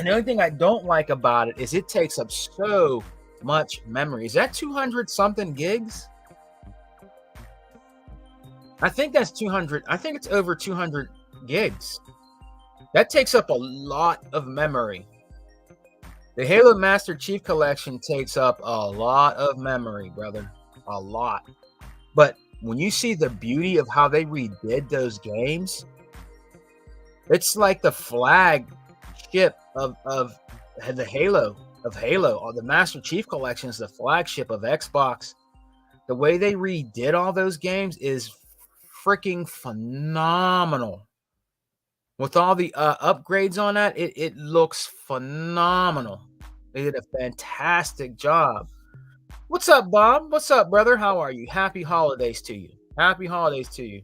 only thing I don't like about it is it takes up so much memory. Is that 200 something gigs? I think that's 200. I think it's over 200 gigs. That takes up a lot of memory. The Halo Master Chief Collection takes up a lot of memory, brother. A lot. But when you see the beauty of how they redid those games, it's like the flagship of the Halo, or the Master Chief Collection is the flagship of Xbox. The way they redid all those games is freaking phenomenal. With all the upgrades on that, it looks phenomenal. They did a fantastic job. What's up, Bob? What's up, brother? How are you? Happy holidays to you. Happy holidays to you.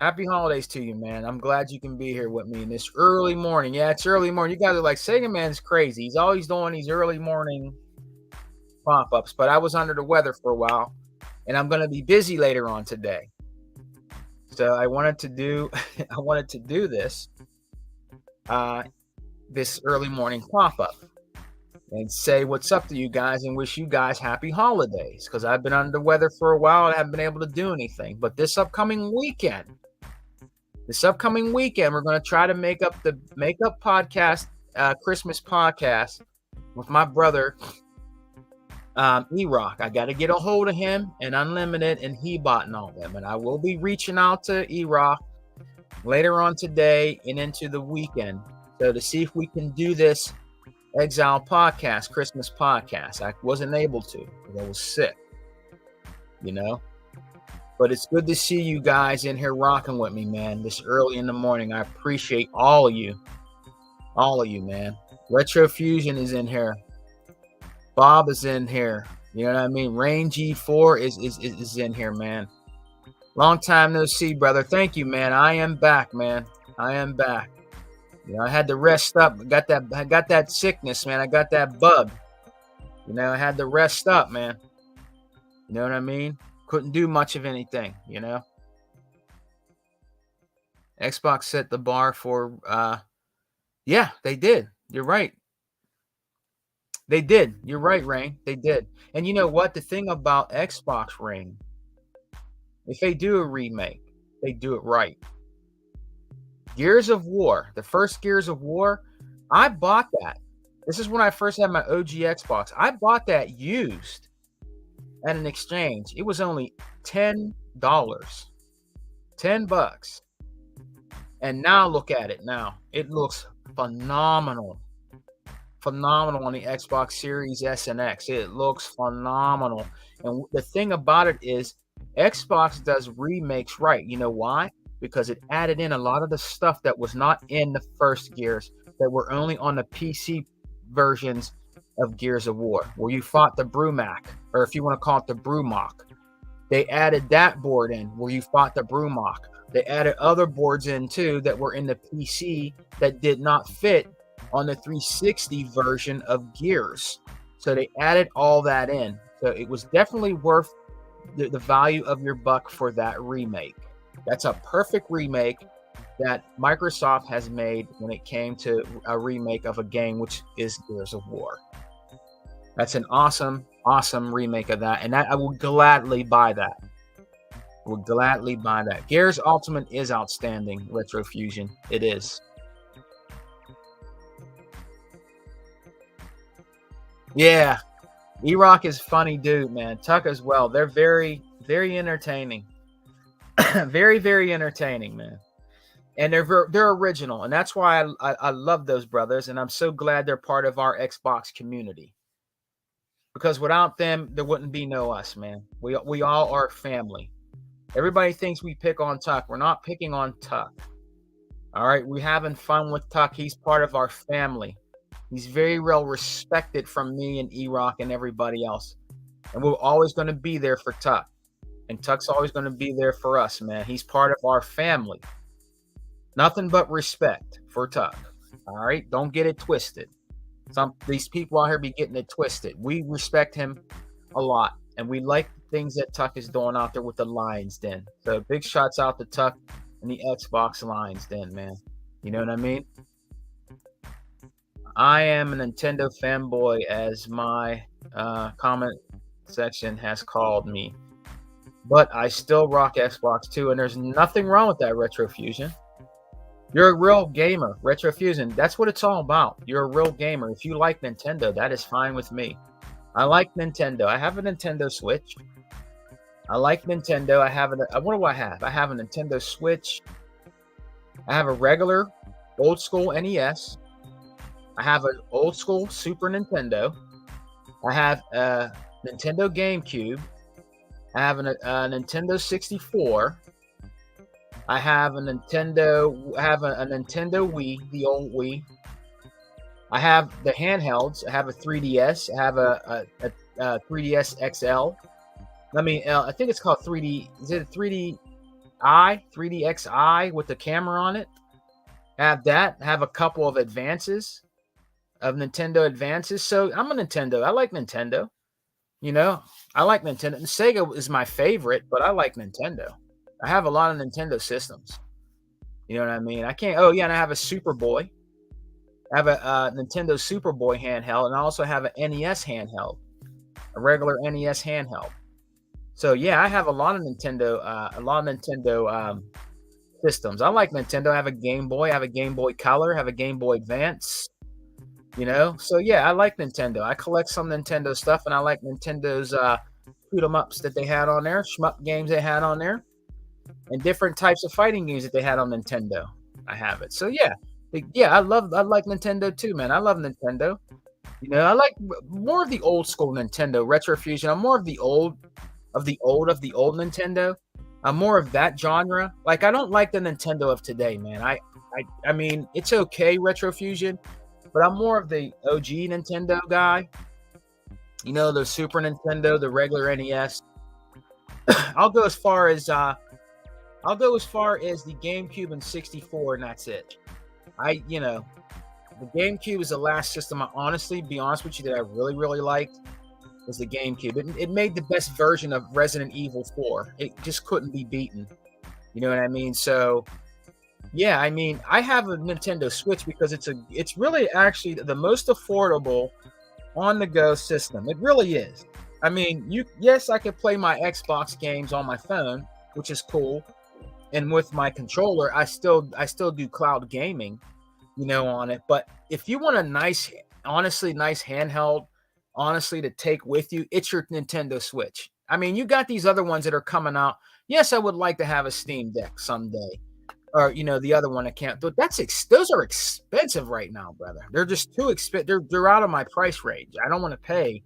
Happy holidays to you, man. I'm glad you can be here with me in this early morning. Yeah, it's early morning. You guys are like, Sega Man's crazy. He's always doing these early morning pop-ups, but I was under the weather for a while, and I'm going to be busy later on today. So I wanted to do this this early morning pop-up and say what's up to you guys and wish you guys happy holidays, because I've been under the weather for a while and I haven't been able to do anything. But this upcoming weekend, we're going to try to make up the podcast, Christmas podcast with my brother, E-Rock. I got to get a hold of him and Unlimited and Hebot and all them. And I will be reaching out to E-Rock later on today and into the weekend. So to see if we can do this Exile podcast, Christmas podcast. I wasn't able to because I was sick, But it's good to see you guys in here rocking with me, man, this early in the morning. I appreciate all of you. All of you, man. Retro Fusion is in here. Bob is in here. You know what I mean? Rain G4 is in here, man. Long time no see, brother. Thank you, man. I am back, man. I am back. I had to rest up. I got that sickness, man. I got that bug. I had to rest up, man. You know what I mean? Couldn't do much of anything, Xbox set the bar for yeah, they did. You're right. They did. You're right, Rain. They did. And you know what? The thing about Xbox, Rain, if they do a remake, they do it right. Gears of War, the first Gears of War, I bought that. This is when I first had my OG Xbox. I bought that used at an exchange. It was only $10. $10. And now look at it now. It looks phenomenal. Phenomenal on the Xbox Series S and X. It looks phenomenal. And the thing about it is Xbox does remakes right. You know why? Because it added in a lot of the stuff that was not in the first Gears, that were only on the PC versions of Gears of War, where you fought the Brumak, or if you want to call it the Brumok. They added that board in where you fought the Brumok. They added other boards in too that were in the PC that did not fit on the 360 version of Gears. So they added all that in. So it was definitely worth the value of your buck for that remake. That's a perfect remake that Microsoft has made when it came to a remake of a game, which is Gears of War. That's an awesome, awesome remake of that. And I would gladly buy that. Would gladly buy that. Gears Ultimate is outstanding, Retro Fusion. It is. Yeah. E-Rock is funny dude, man. Tuck as well. They're very, very entertaining. Very, very entertaining, man. And they're original. And that's why I love those brothers. And I'm so glad they're part of our Xbox community. Because without them, there wouldn't be no us, man. We all are family. Everybody thinks we pick on Tuck. We're not picking on Tuck. All right, we're having fun with Tuck. He's part of our family. He's very well respected from me and E-Rock and everybody else. And we're always going to be there for Tuck. And Tuck's always going to be there for us, man. He's part of our family. Nothing but respect for Tuck. All right, don't get it twisted. These people out here be getting it twisted. We respect him a lot, and we like things that Tuck is doing out there with the Lions Den. So big shots out to Tuck and the Xbox Lions Den, man. You know what I mean? I am a Nintendo fanboy, as my comment section has called me. But I still rock Xbox too, and there's nothing wrong with that, Retrofusion. You're a real gamer, Retrofusion. That's what it's all about. You're a real gamer. If you like Nintendo, that is fine with me. I like Nintendo. I have a Nintendo Switch. I like Nintendo. What do I have? I have a Nintendo Switch. I have a regular old school NES. I have an old school Super Nintendo. I have a Nintendo GameCube. I have a Nintendo 64. I have a Nintendo. I have a Nintendo Wii, the old Wii. I have the handhelds. I have a 3DS. I have a 3DS XL. I think it's called 3D. Is it a 3D 3D XI with the camera on it? I have that. I have a couple of Nintendo advances. So I'm a Nintendo. I like Nintendo. I like Nintendo. And Sega is my favorite, but I like Nintendo. I have a lot of Nintendo systems. You know what I mean? I can't. Oh yeah, and I have a Super Boy. I have a Nintendo Super Boy handheld, and I also have an NES handheld, a regular NES handheld. So yeah, I have a lot of Nintendo systems. I like Nintendo. I have a Game Boy. I have a Game Boy Color. I have a Game Boy Advance. So yeah, I like Nintendo. I collect some Nintendo stuff, and I like Nintendo's shoot 'em ups that they had on there, shmup games they had on there, and different types of fighting games that they had on Nintendo. I have it. So yeah, I like Nintendo too, man. I love Nintendo. I like more of the old school Nintendo, Retrofusion. I'm more of the old Nintendo. I'm more of that genre. Like, I don't like the Nintendo of today, man. I mean, it's okay, Retrofusion, but I'm more of the OG Nintendo guy. The Super Nintendo, the regular NES. I'll go as far as the GameCube and 64, and that's it. The GameCube is the last system be honest with you, that I really, really liked, was the GameCube. It made the best version of Resident Evil 4. It just couldn't be beaten. You know what I mean? So yeah, I mean, I have a Nintendo Switch because it's really actually the most affordable on-the-go system. It really is. I mean, yes, I could play my Xbox games on my phone, which is cool, and with my controller, I still do cloud gaming, on it. But if you want a nice handheld, honestly, to take with you, it's your Nintendo Switch. I mean, you got these other ones that are coming out. Yes, I would like to have a Steam Deck someday, or the other one I can't. But those are expensive right now, brother. They're just too expensive. They're out of my price range. I don't want to pay.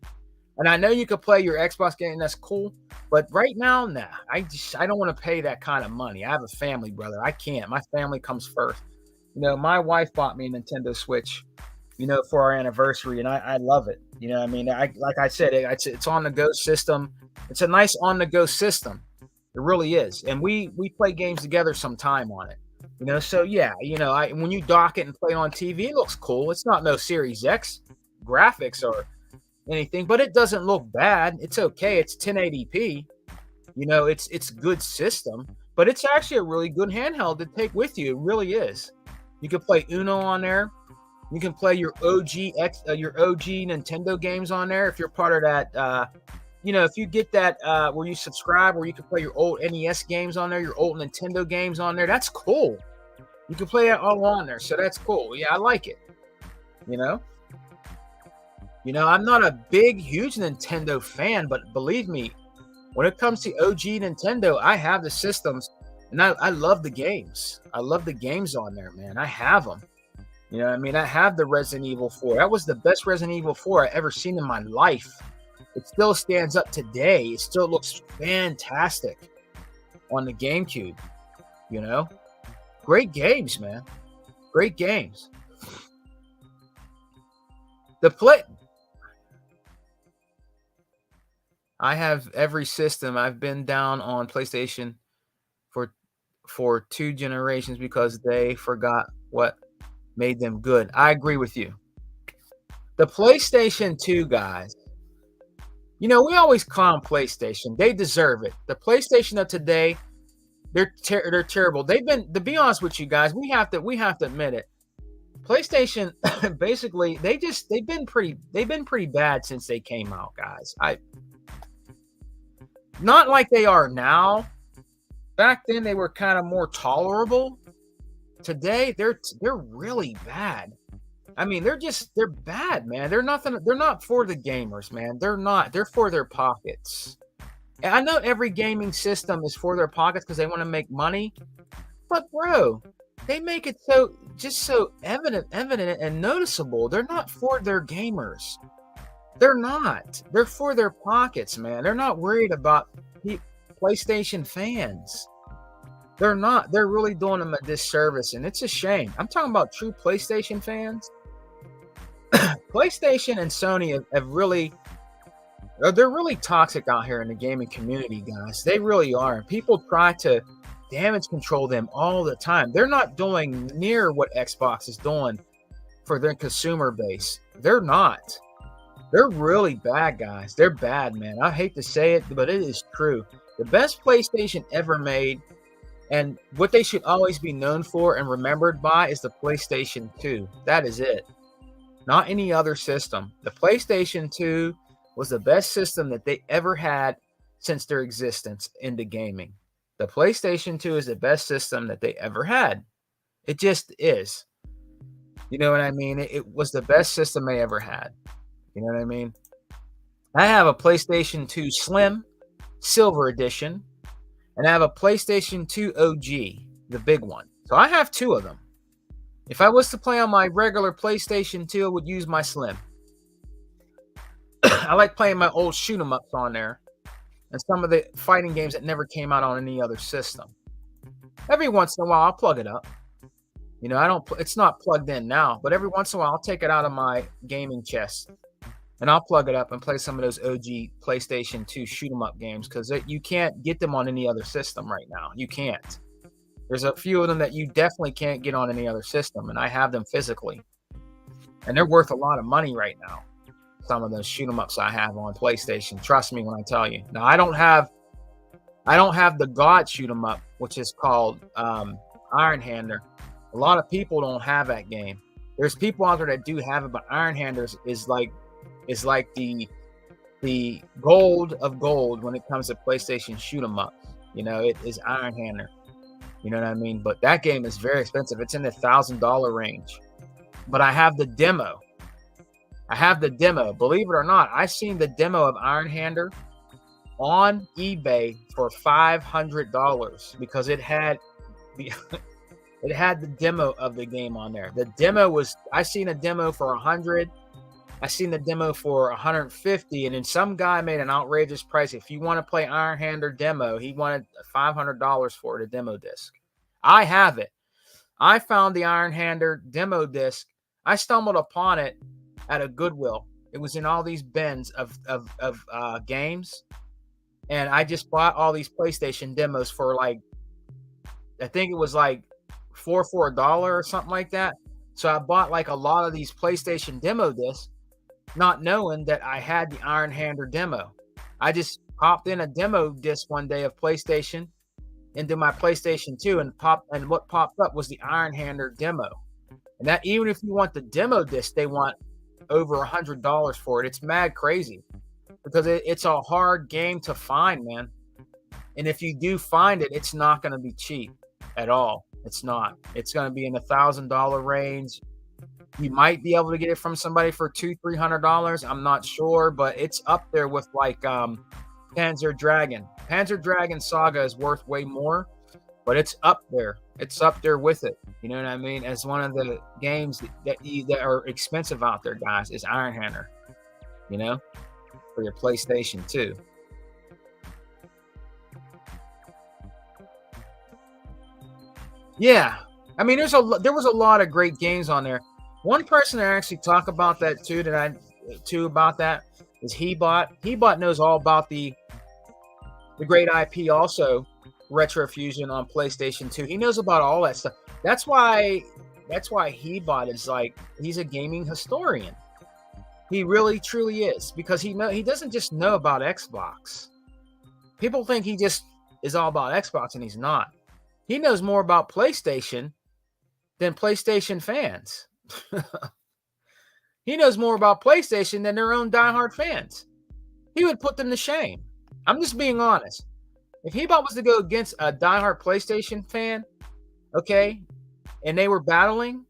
And I know you could play your Xbox game, that's cool. But right now, nah. I don't want to pay that kind of money. I have a family, brother. I can't. My family comes first. My wife bought me a Nintendo Switch, for our anniversary, and I love it. I mean, like I said, it's on the go system. It's a nice on the go system. It really is. And we play games together sometime on it. So yeah, when you dock it and play on TV, it looks cool. It's not no Series X graphics or anything, but it doesn't look bad. It's okay. It's 1080p. It's good system, but it's actually a really good handheld to take with you. It really is. You can play Uno on there. You can play your OG Nintendo games on there if you're part of that. If you get that where you subscribe, where you can play your old NES games on there, your old Nintendo games on there. That's cool. You can play it all on there, so that's cool. Yeah, I like it. I'm not a huge Nintendo fan, but believe me, when it comes to OG Nintendo, I have the systems, and I love the games. I love the games on there, man. I have them. I have the Resident Evil 4. That was the best Resident Evil 4 I ever seen in my life. It still stands up today. It still looks fantastic on the GameCube. Great games, man. Great games. I have every system. I've been down on PlayStation for 2 generations because they forgot what made them good. I agree with you. The PlayStation 2 guys, you know, we always clown PlayStation. They deserve it. The PlayStation of today, they're terrible. They've been, to be honest with you guys, we have to admit it. PlayStation basically they've been pretty bad since they came out, guys. Not like they are now. Back then they were kind of more tolerable. Today they're really bad. I mean, they're bad, man. They're not for the gamers, man. They're not. They're for their pockets. And I know every gaming system is for their pockets because they want to make money. But bro, they make it so evident and noticeable. They're not for their gamers. They're not. They're for their pockets, man. They're not worried about PlayStation fans. They're not. They're really doing them a disservice, and it's a shame. I'm talking about true PlayStation fans. PlayStation and Sony have really, they're really toxic out here in the gaming community, guys. They really are. People try to damage control them all the time. They're not doing near what Xbox is doing for their consumer base. They're not. They're really bad, guys. They're bad, man. I hate to say it, but it is true. The best PlayStation ever made, and what they should always be known for and remembered by, is the PlayStation 2. That is it. Not any other system. The PlayStation 2 was the best system that they ever had since their existence into gaming. The PlayStation 2 is the best system that they ever had. It just is. You know what I mean? It was the best system they ever had. You know what I mean? I have a PlayStation 2 Slim, Silver Edition, and I have a PlayStation 2 OG, the big one. So I have two of them. If I was to play on my regular PlayStation 2, I would use my Slim. I like playing my old shoot 'em ups on there, and some of the fighting games that never came out on any other system. Every once in a while, I'll plug it up. You know, it's not plugged in now, but every once in a while, I'll take it out of my gaming chest, and I'll plug it up and play some of those OG PlayStation 2 shoot 'em up games, because you can't get them on any other system right now. You can't. There's a few of them that you definitely can't get on any other system, and I have them physically. And they're worth a lot of money right now. Some of those shoot 'em ups I have on PlayStation. Trust me when I tell you. Now, I don't have the God shoot 'em up, which is called Iron Hander. A lot of people don't have that game. There's people out there that do have it, but Iron Hander is like the gold of gold when it comes to PlayStation shoot 'em up. You know, it is Iron Hander. You know what I mean? But that game is very expensive. It's in the $1,000 range. But I have the demo. Believe it or not, I seen the demo of Iron Hander on eBay for $500 because it had the it had the demo of the game on there. The demo was, I seen a demo for 100. I seen the demo for 150, and then some guy made an outrageous price. If you want to play Iron Hander demo, he wanted $500 for it, a demo disc. I have it. I found the Iron Hander demo disc. I stumbled upon it at a Goodwill. It was in all these bins of games, and I just bought all these PlayStation demos for like, I think it was like $4 for $1 or something like that. So I bought like a lot of these PlayStation demo discs, not knowing that I had the Iron Hander demo. I just popped in a demo disc one day of PlayStation into my PlayStation 2, and what popped up was the Iron Hander demo. And that, even if you want the demo disc, they want over $100 for it. It's mad crazy because it's a hard game to find, man. And if you do find it, it's not going to be cheap at all. It's not. It's going to be in the $1,000 range. You might be able to get it from somebody for $200-300. I'm not sure, but it's up there with like Panzer Dragoon. Panzer Dragoon Saga is worth way more, but it's up there. It's up there with it. You know what I mean? As one of the games that are expensive out there, guys, is Iron Hander. You know, for your PlayStation 2. Yeah, I mean, there was a lot of great games on there. One person that actually talk about that too, about that is Hebot. Hebot knows all about the great IP also, Retrofusion on PlayStation 2. He knows about all that stuff. That's why Hebot is like, he's a gaming historian. He really truly is, because he doesn't just know about Xbox. People think he just is all about Xbox, and he's not. He knows more about PlayStation than PlayStation fans. He knows more about PlayStation than their own diehard fans. He would put them to shame. I'm just being honest. If Hebot was to go against a diehard PlayStation fan, okay, and they were battling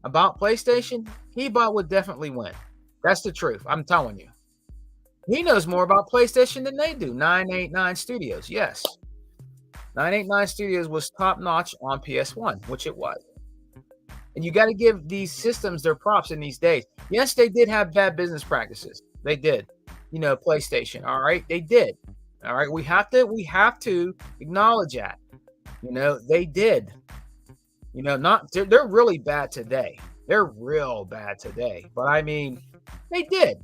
about PlayStation, Hebot would definitely win. That's the truth. I'm telling you. He knows more about PlayStation than they do. 989 Studios, yes. 989 Studios was top notch on PS1, which it was. And you got to give these systems their props in these days. Yes, they did have bad business practices. They did. PlayStation. All right, they did. All right, we have to acknowledge that. They did. They're really bad today. They're real bad today. But I mean, they did.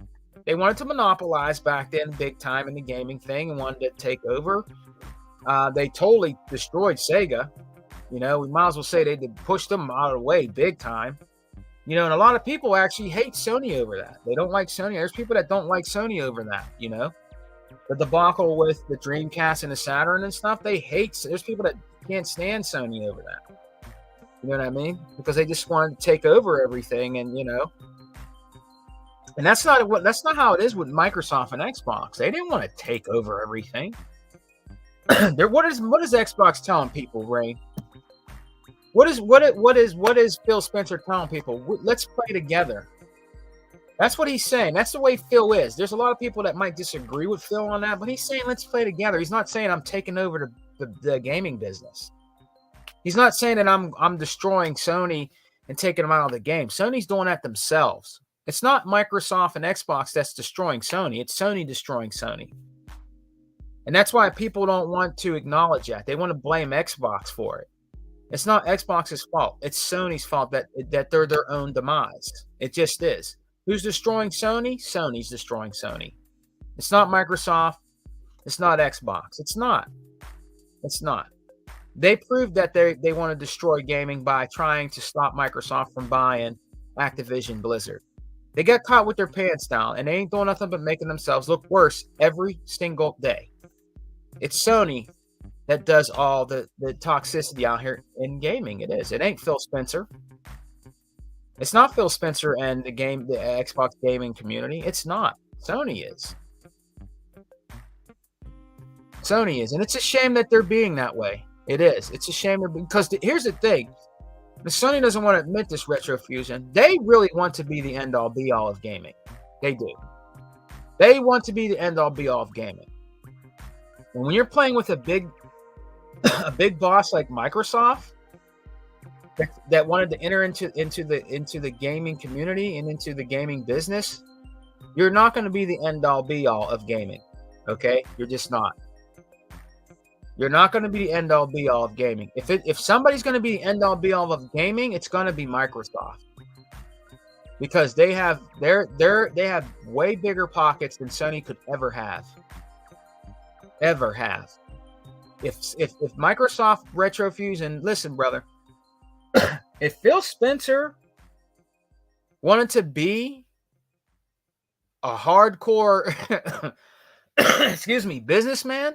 They wanted to monopolize back then big time in the gaming thing and wanted to take over. They totally destroyed Sega. We might as well say they pushed them out of the way big time. And a lot of people actually hate Sony over that. They don't like Sony. There's people that don't like Sony over that, The debacle with the Dreamcast and the Saturn and stuff, they hate. There's people that can't stand Sony over that. You know what I mean? Because they just wanted to take over everything, and and that's not how it is with Microsoft and Xbox. They didn't want to take over everything. What is Xbox telling people, Ray? What is Phil Spencer telling people? Let's play together. That's what he's saying. That's the way Phil is. There's a lot of people that might disagree with Phil on that, but he's saying let's play together. He's not saying I'm taking over the gaming business. He's not saying that I'm destroying Sony and taking them out of the game. Sony's doing that themselves. It's not Microsoft and Xbox that's destroying Sony. It's Sony destroying Sony. And that's why people don't want to acknowledge that. They want to blame Xbox for it. It's not Xbox's fault. It's Sony's fault that they're their own demise. It just is. Who's destroying Sony? Sony's destroying Sony. It's not Microsoft. It's not Xbox. It's not. It's not. They proved that they want to destroy gaming by trying to stop Microsoft from buying Activision Blizzard. They got caught with their pants down, and they ain't doing nothing but making themselves look worse every single day. It's Sony that does all the toxicity out here in gaming. It is. It ain't Phil Spencer. It's not Phil Spencer and the Xbox gaming community. It's not. Sony is. Sony is. And it's a shame that they're being that way. It is. It's a shame because here's the thing. The Sony doesn't want to admit this, Retrofusion. They really want to be the end-all, be-all of gaming. They do. They want to be the end-all, be-all of gaming. And when you're playing with a big boss like Microsoft that wanted to enter into the gaming community and into the gaming business, you're not going to be the end-all, be-all of gaming. Okay? You're just not. You're not going to be the end-all, be-all of gaming. If somebody's going to be the end-all, be-all of gaming, it's going to be Microsoft, because they have way bigger pockets than Sony could ever have. Ever have. If Microsoft Retrofusion, listen, brother, if Phil Spencer wanted to be a hardcore, businessman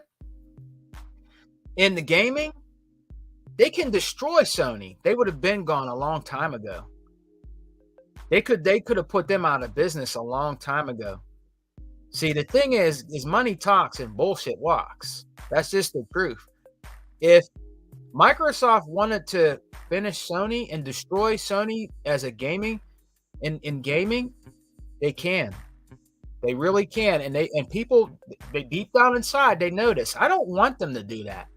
in the gaming, they can destroy Sony. They would have been gone a long time ago. They could have put them out of business a long time ago. See, the thing is money talks and bullshit walks. That's just the truth. If Microsoft wanted to finish Sony and destroy Sony as a gaming in gaming, they can. They really can. And people, they deep down inside, they notice. I don't want them to do that.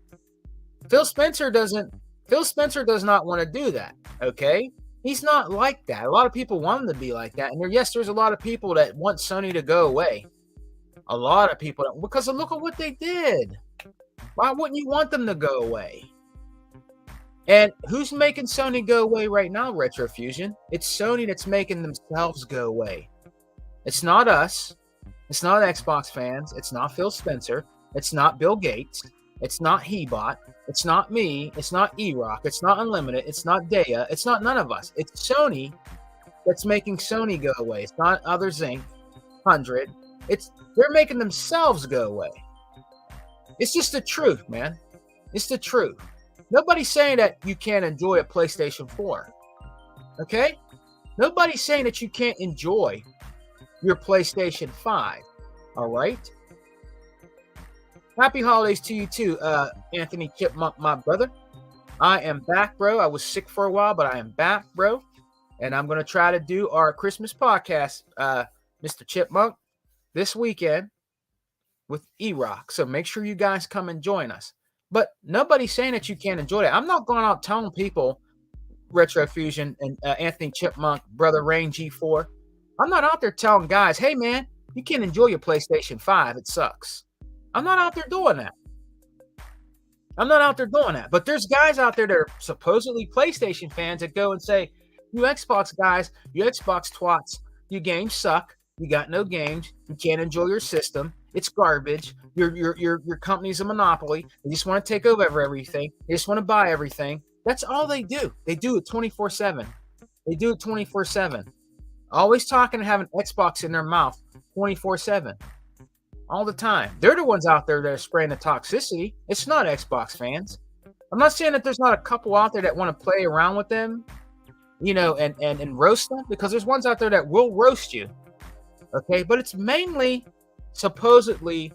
Phil Spencer does not want to do that. Okay? He's not like that. A lot of people want him to be like that. And there's a lot of people that want Sony to go away. A lot of people, because look at what they did. Why wouldn't you want them to go away? And who's making Sony go away right now, Retrofusion? It's Sony that's making themselves go away. It's not us. It's not Xbox fans. It's not Phil Spencer. It's not Bill Gates. It's not Hebot. It's not me. It's not E-Rock. It's not Unlimited. It's not Daya. It's not none of us. It's Sony that's making Sony go away. It's not Others Inc. They're making themselves go away. It's just the truth, man. It's the truth. Nobody's saying that you can't enjoy a PlayStation 4. Okay? Nobody's saying that you can't enjoy your PlayStation 5. All right? Happy holidays to you too, Anthony Chipmunk, my brother. I am back, bro. I was sick for a while, but I am back, bro. And I'm going to try to do our Christmas podcast, Mr. Chipmunk, this weekend with E-Rock. So make sure you guys come and join us. But nobody's saying that you can't enjoy that. I'm not going out telling people, Retro Fusion and Anthony Chipmunk, Brother Rain G4. I'm not out there telling guys, hey, man, you can't enjoy your PlayStation 5. It sucks. I'm not out there doing that. But there's guys out there that are supposedly PlayStation fans that go and say, you Xbox guys, you Xbox twats, your games suck. You got no games. You can't enjoy your system. It's garbage. Your company's a monopoly. They just want to take over everything. They just want to buy everything. That's all they do. They do it 24/7. They do it 24/7. Always talking and having Xbox in their mouth 24/7. All the time. They're the ones out there that are spraying the toxicity. It's not Xbox fans. I'm not saying that there's not a couple out there that want to play around with them, and roast them, because there's ones out there that will roast you. Okay, but it's mainly supposedly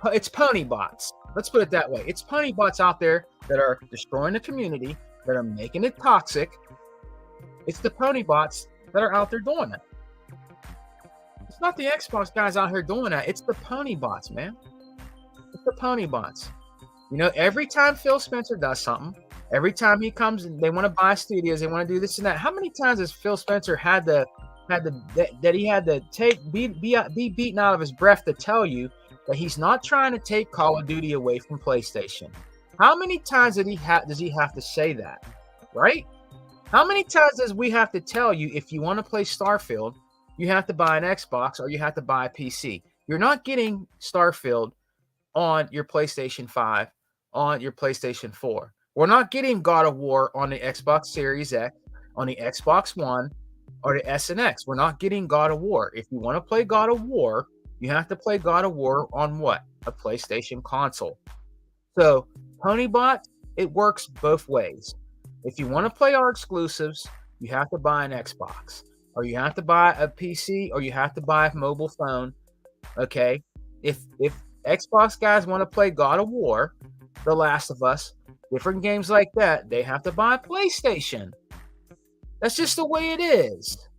it's pony bots. Let's put it that way. It's pony bots out there that are destroying the community, that are making it toxic. It's the pony bots that are out there doing it. It's not the Xbox guys out here doing that. It's the pony bots, man. It's the pony bots. Every time Phil Spencer does something, every time he comes and they want to buy studios, they want to do this and that. How many times has Phil Spencer had to be beaten out of his breath to tell you that he's not trying to take Call of Duty away from PlayStation? How many times does he have to say that? Right? How many times does we have to tell you, if you want to play Starfield, you have to buy an Xbox or you have to buy a PC? You're not getting Starfield on your PlayStation 5, on your PlayStation 4. We're not getting God of War on the Xbox Series X, on the Xbox One, or the S and X. We're not getting God of War. If you want to play God of War, you have to play God of War on what? A PlayStation console. So, Ponybot, it works both ways. If you want to play our exclusives, you have to buy an Xbox, or you have to buy a PC, or you have to buy a mobile phone. Okay? If Xbox guys want to play God of War, The Last of Us, different games like that, they have to buy a PlayStation. That's just the way it is.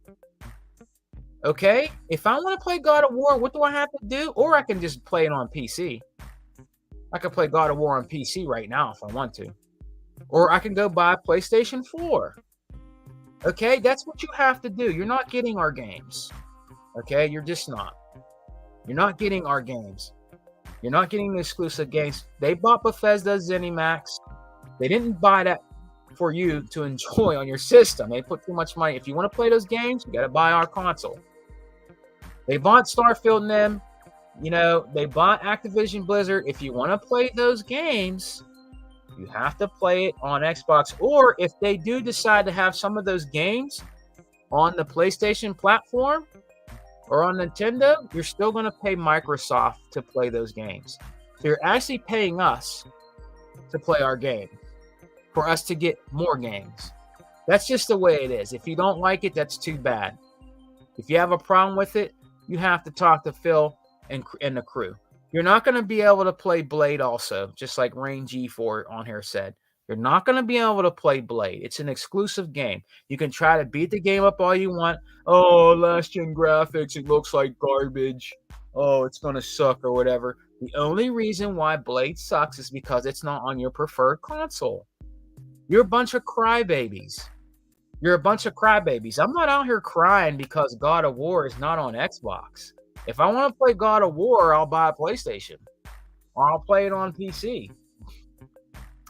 Okay? If I want to play God of War, what do I have to do? Or I can just play it on PC. I can play God of War on PC right now if I want to. Or I can go buy a PlayStation 4. Okay? That's what you have to do. You're not getting our games. Okay? You're just not. You're not getting our games. You're not getting the exclusive games. They bought Bethesda ZeniMax. They didn't buy that for you to enjoy on your system. They put too much money. If you want to play those games, you got to buy our console. They bought Starfield and them. They bought Activision Blizzard. If you want to play those games, you have to play it on Xbox. Or if they do decide to have some of those games on the PlayStation platform or on Nintendo, you're still going to pay Microsoft to play those games. So you're actually paying us to play our game, for us to get more games. That's just the way it is. If you don't like it, that's too bad. If you have a problem with it, you have to talk to Phil and the crew. You're not going to be able to play Blade also, just like Rain G4 on here said. You're not going to be able to play Blade. It's an exclusive game. You can try to beat the game up all you want. Oh, last-gen graphics, it looks like garbage. Oh, it's going to suck or whatever. The only reason why Blade sucks is because it's not on your preferred console. You're a bunch of crybabies. I'm not out here crying because God of War is not on Xbox. If I want to play God of War, I'll buy a PlayStation. Or I'll play it on PC.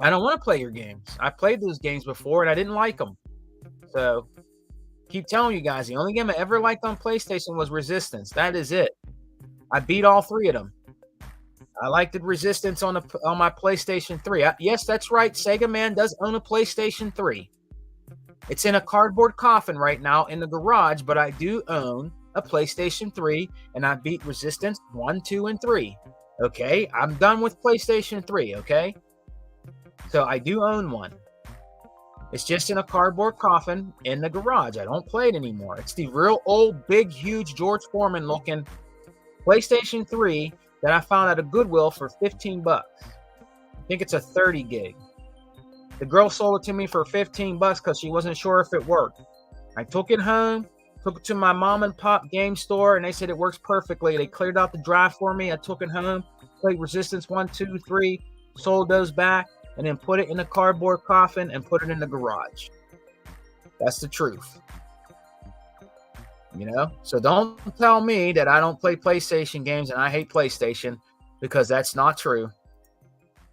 I don't want to play your games. I played those games before and I didn't like them. So, keep telling you guys, the only game I ever liked on PlayStation was Resistance. That is it. I beat all 3 of them. I liked the Resistance on my PlayStation 3. Yes, that's right. Sega Man does own a PlayStation 3. It's in a cardboard coffin right now in the garage, but I do own a PlayStation 3 and I beat Resistance 1, 2, and 3. Okay, I'm done with PlayStation 3, okay? So I do own one. It's just in a cardboard coffin in the garage. I don't play it anymore. It's the real old, big, huge George Foreman looking PlayStation 3 that I found at a Goodwill for 15 bucks. I think it's a 30 gig. The girl sold it to me for 15 bucks because she wasn't sure if it worked. I took it home, took it to my mom and pop game store, and they said it works perfectly. They cleared out the drive for me. I took it home, played Resistance 1, 2, 3, sold those back, and then put it in a cardboard coffin and put it in the garage. That's the truth. You know? So don't tell me that I don't play PlayStation games and I hate PlayStation, because that's not true.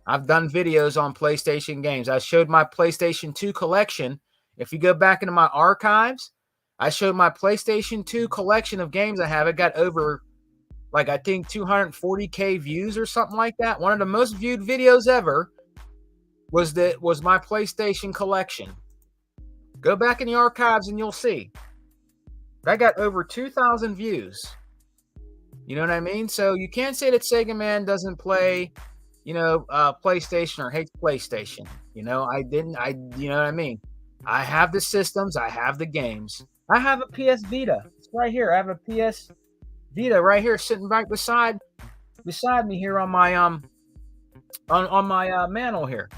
I've done videos on PlayStation games. I showed my PlayStation 2 collection. If you go back into my archives, I showed my PlayStation 2 collection of games I have. It got over, like, I think 240K views or something like that. One of the most viewed videos ever was my PlayStation collection. Go back in the archives and you'll see. I got over 2,000 views. You know what I mean? So you can't say that Sega Man doesn't play, PlayStation or hates PlayStation. You know what I mean? I have the systems. I have the games. I have a PS Vita. It's right here. I have a PS Vita right here sitting right beside me here on my on my mantle here.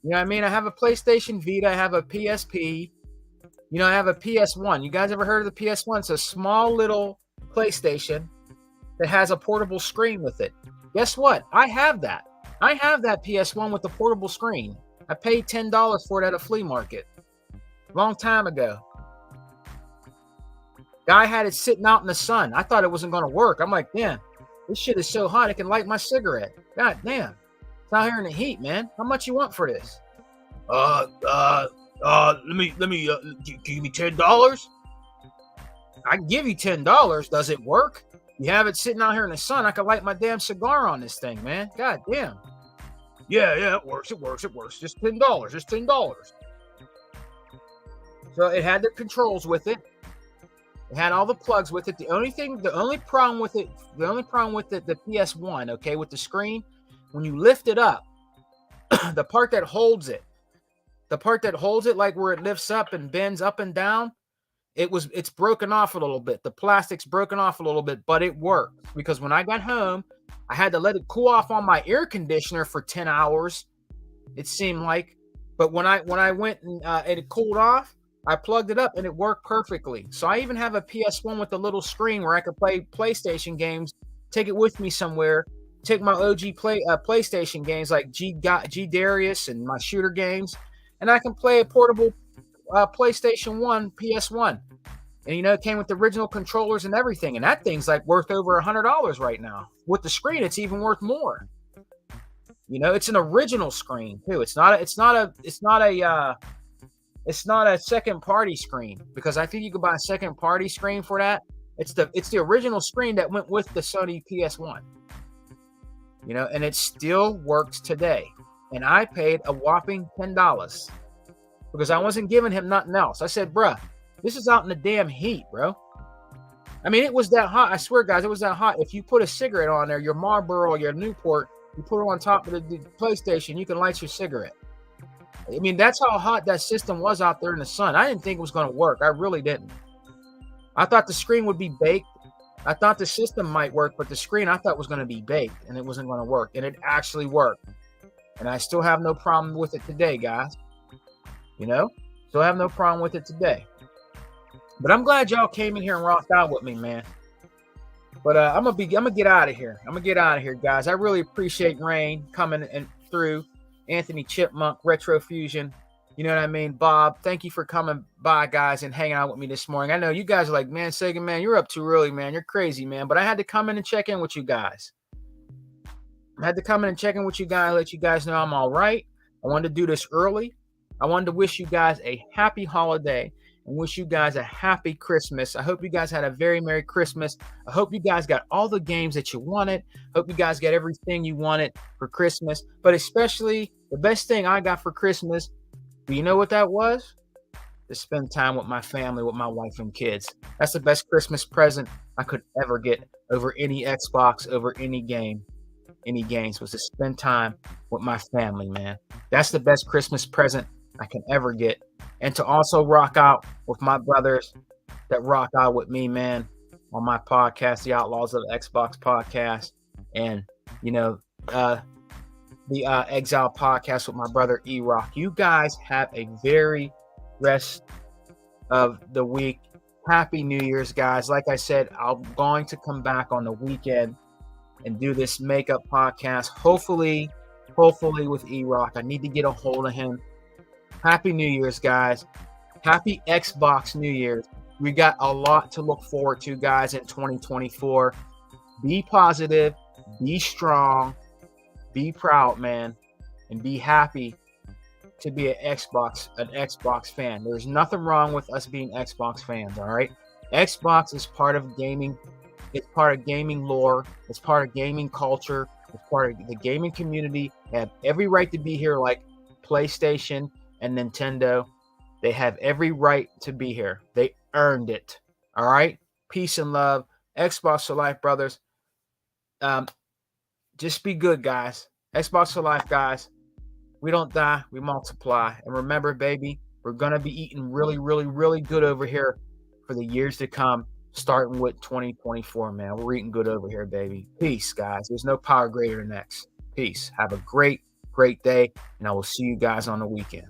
You know what I mean? I have a PlayStation Vita. I have a PSP. I have a PS1. You guys ever heard of the PS1? It's a small little PlayStation that has a portable screen with it. Guess what? I have that. I have that PS1 with the portable screen. I paid $10 for it at a flea market. Long time ago. Guy had it sitting out in the sun. I thought it wasn't going to work. I'm like, damn, this shit is so hot it can light my cigarette. God damn. It's out here in the heat, man. How much you want for this? Let me give me $10. I can give you $10. Does it work? You have it sitting out here in the sun. I could light my damn cigar on this thing, man. God damn. Yeah, it works. Just $10. Just $10. So it had the controls with it. It had all the plugs with it. The only problem with it, the PS1, okay, with the screen, when you lift it up, the part that holds it, like where it lifts up and bends up and down, it's broken off a little bit. The plastic's broken off a little bit, but it worked, because when I got home, I had to let it cool off on my air conditioner for 10 hours. It seemed like, but when I went and it cooled off, I plugged it up and it worked perfectly. So I even have a PS1 with a little screen where I could play PlayStation games, take it with me somewhere, take my OG PlayStation games like G Darius and my shooter games, and I can play a portable PlayStation 1, PS1. And, it came with the original controllers and everything. And that thing's like worth over $100 right now. With the screen, it's even worth more. It's an original screen too. It's not a second party screen, because I think you could buy a second party screen for that. It's the original screen that went with the Sony PS1. And it still works today. And I paid a whopping $10 because I wasn't giving him nothing else. I said, bruh, this is out in the damn heat, bro. I mean, it was that hot. I swear, guys, it was that hot. If you put a cigarette on there, your Marlboro or your Newport, you put it on top of the PlayStation, you can light your cigarette. I mean, that's how hot that system was out there in the sun. I didn't think it was going to work. I really didn't. I thought the screen would be baked. I thought the system might work, but the screen I thought was going to be baked and it wasn't going to work. And it actually worked. And I still have no problem with it today, guys. Still have no problem with it today. But I'm glad y'all came in here and rocked out with me, man. But I'm gonna get out of here. Guys. I really appreciate Rain coming and through. Anthony Chipmunk, Retro Fusion. You know what I mean? Bob, thank you for coming by, guys, and hanging out with me this morning. I know you guys are like, man, Sega Man, you're up too early, man. You're crazy, man. But I had to come in and check in with you guys. Let you guys know I'm all right. I wanted to do this early. I wanted to wish you guys a happy holiday and wish you guys a happy Christmas. I hope you guys had a very Merry Christmas. I hope you guys got all the games that you wanted. Hope you guys got everything you wanted for Christmas. But especially the best thing I got for Christmas, do you know what that was? to spend time with my family, with my wife and kids. That's the best Christmas present I could ever get over any Xbox, over any games, was to spend time with my family, man. That's the best Christmas present I can ever get. And to also rock out with my brothers that rock out with me, man, on my podcast, the Outlaws of the Xbox podcast, and you know, the Exile podcast with my brother E Rock. You guys have a very rest of the week. Happy New Year's, guys. Like I said, I'm going to come back on the weekend and do this makeup podcast. Hopefully with E Rock. I need to get a hold of him. Happy New Year's, guys. Happy Xbox New Year's. We got a lot to look forward to, guys, in 2024. Be positive, be strong, be proud, man, and be happy to be an Xbox fan. There's nothing wrong with us being Xbox fans, all right? Xbox is part of gaming. It's part of gaming lore. It's part of gaming culture. It's part of the gaming community. They have every right to be here, like PlayStation and Nintendo. They have every right to be here. They earned it. All right? Peace and love. Xbox for life, brothers. Just be good, guys. Xbox for life, guys. We don't die. We multiply. And remember, baby, we're going to be eating really, really, really good over here for the years to come, starting with 2024, man. We're eating good over here, baby. Peace, guys. There's no power greater than X. Peace. Have a great, great day, and I will see you guys on the weekend.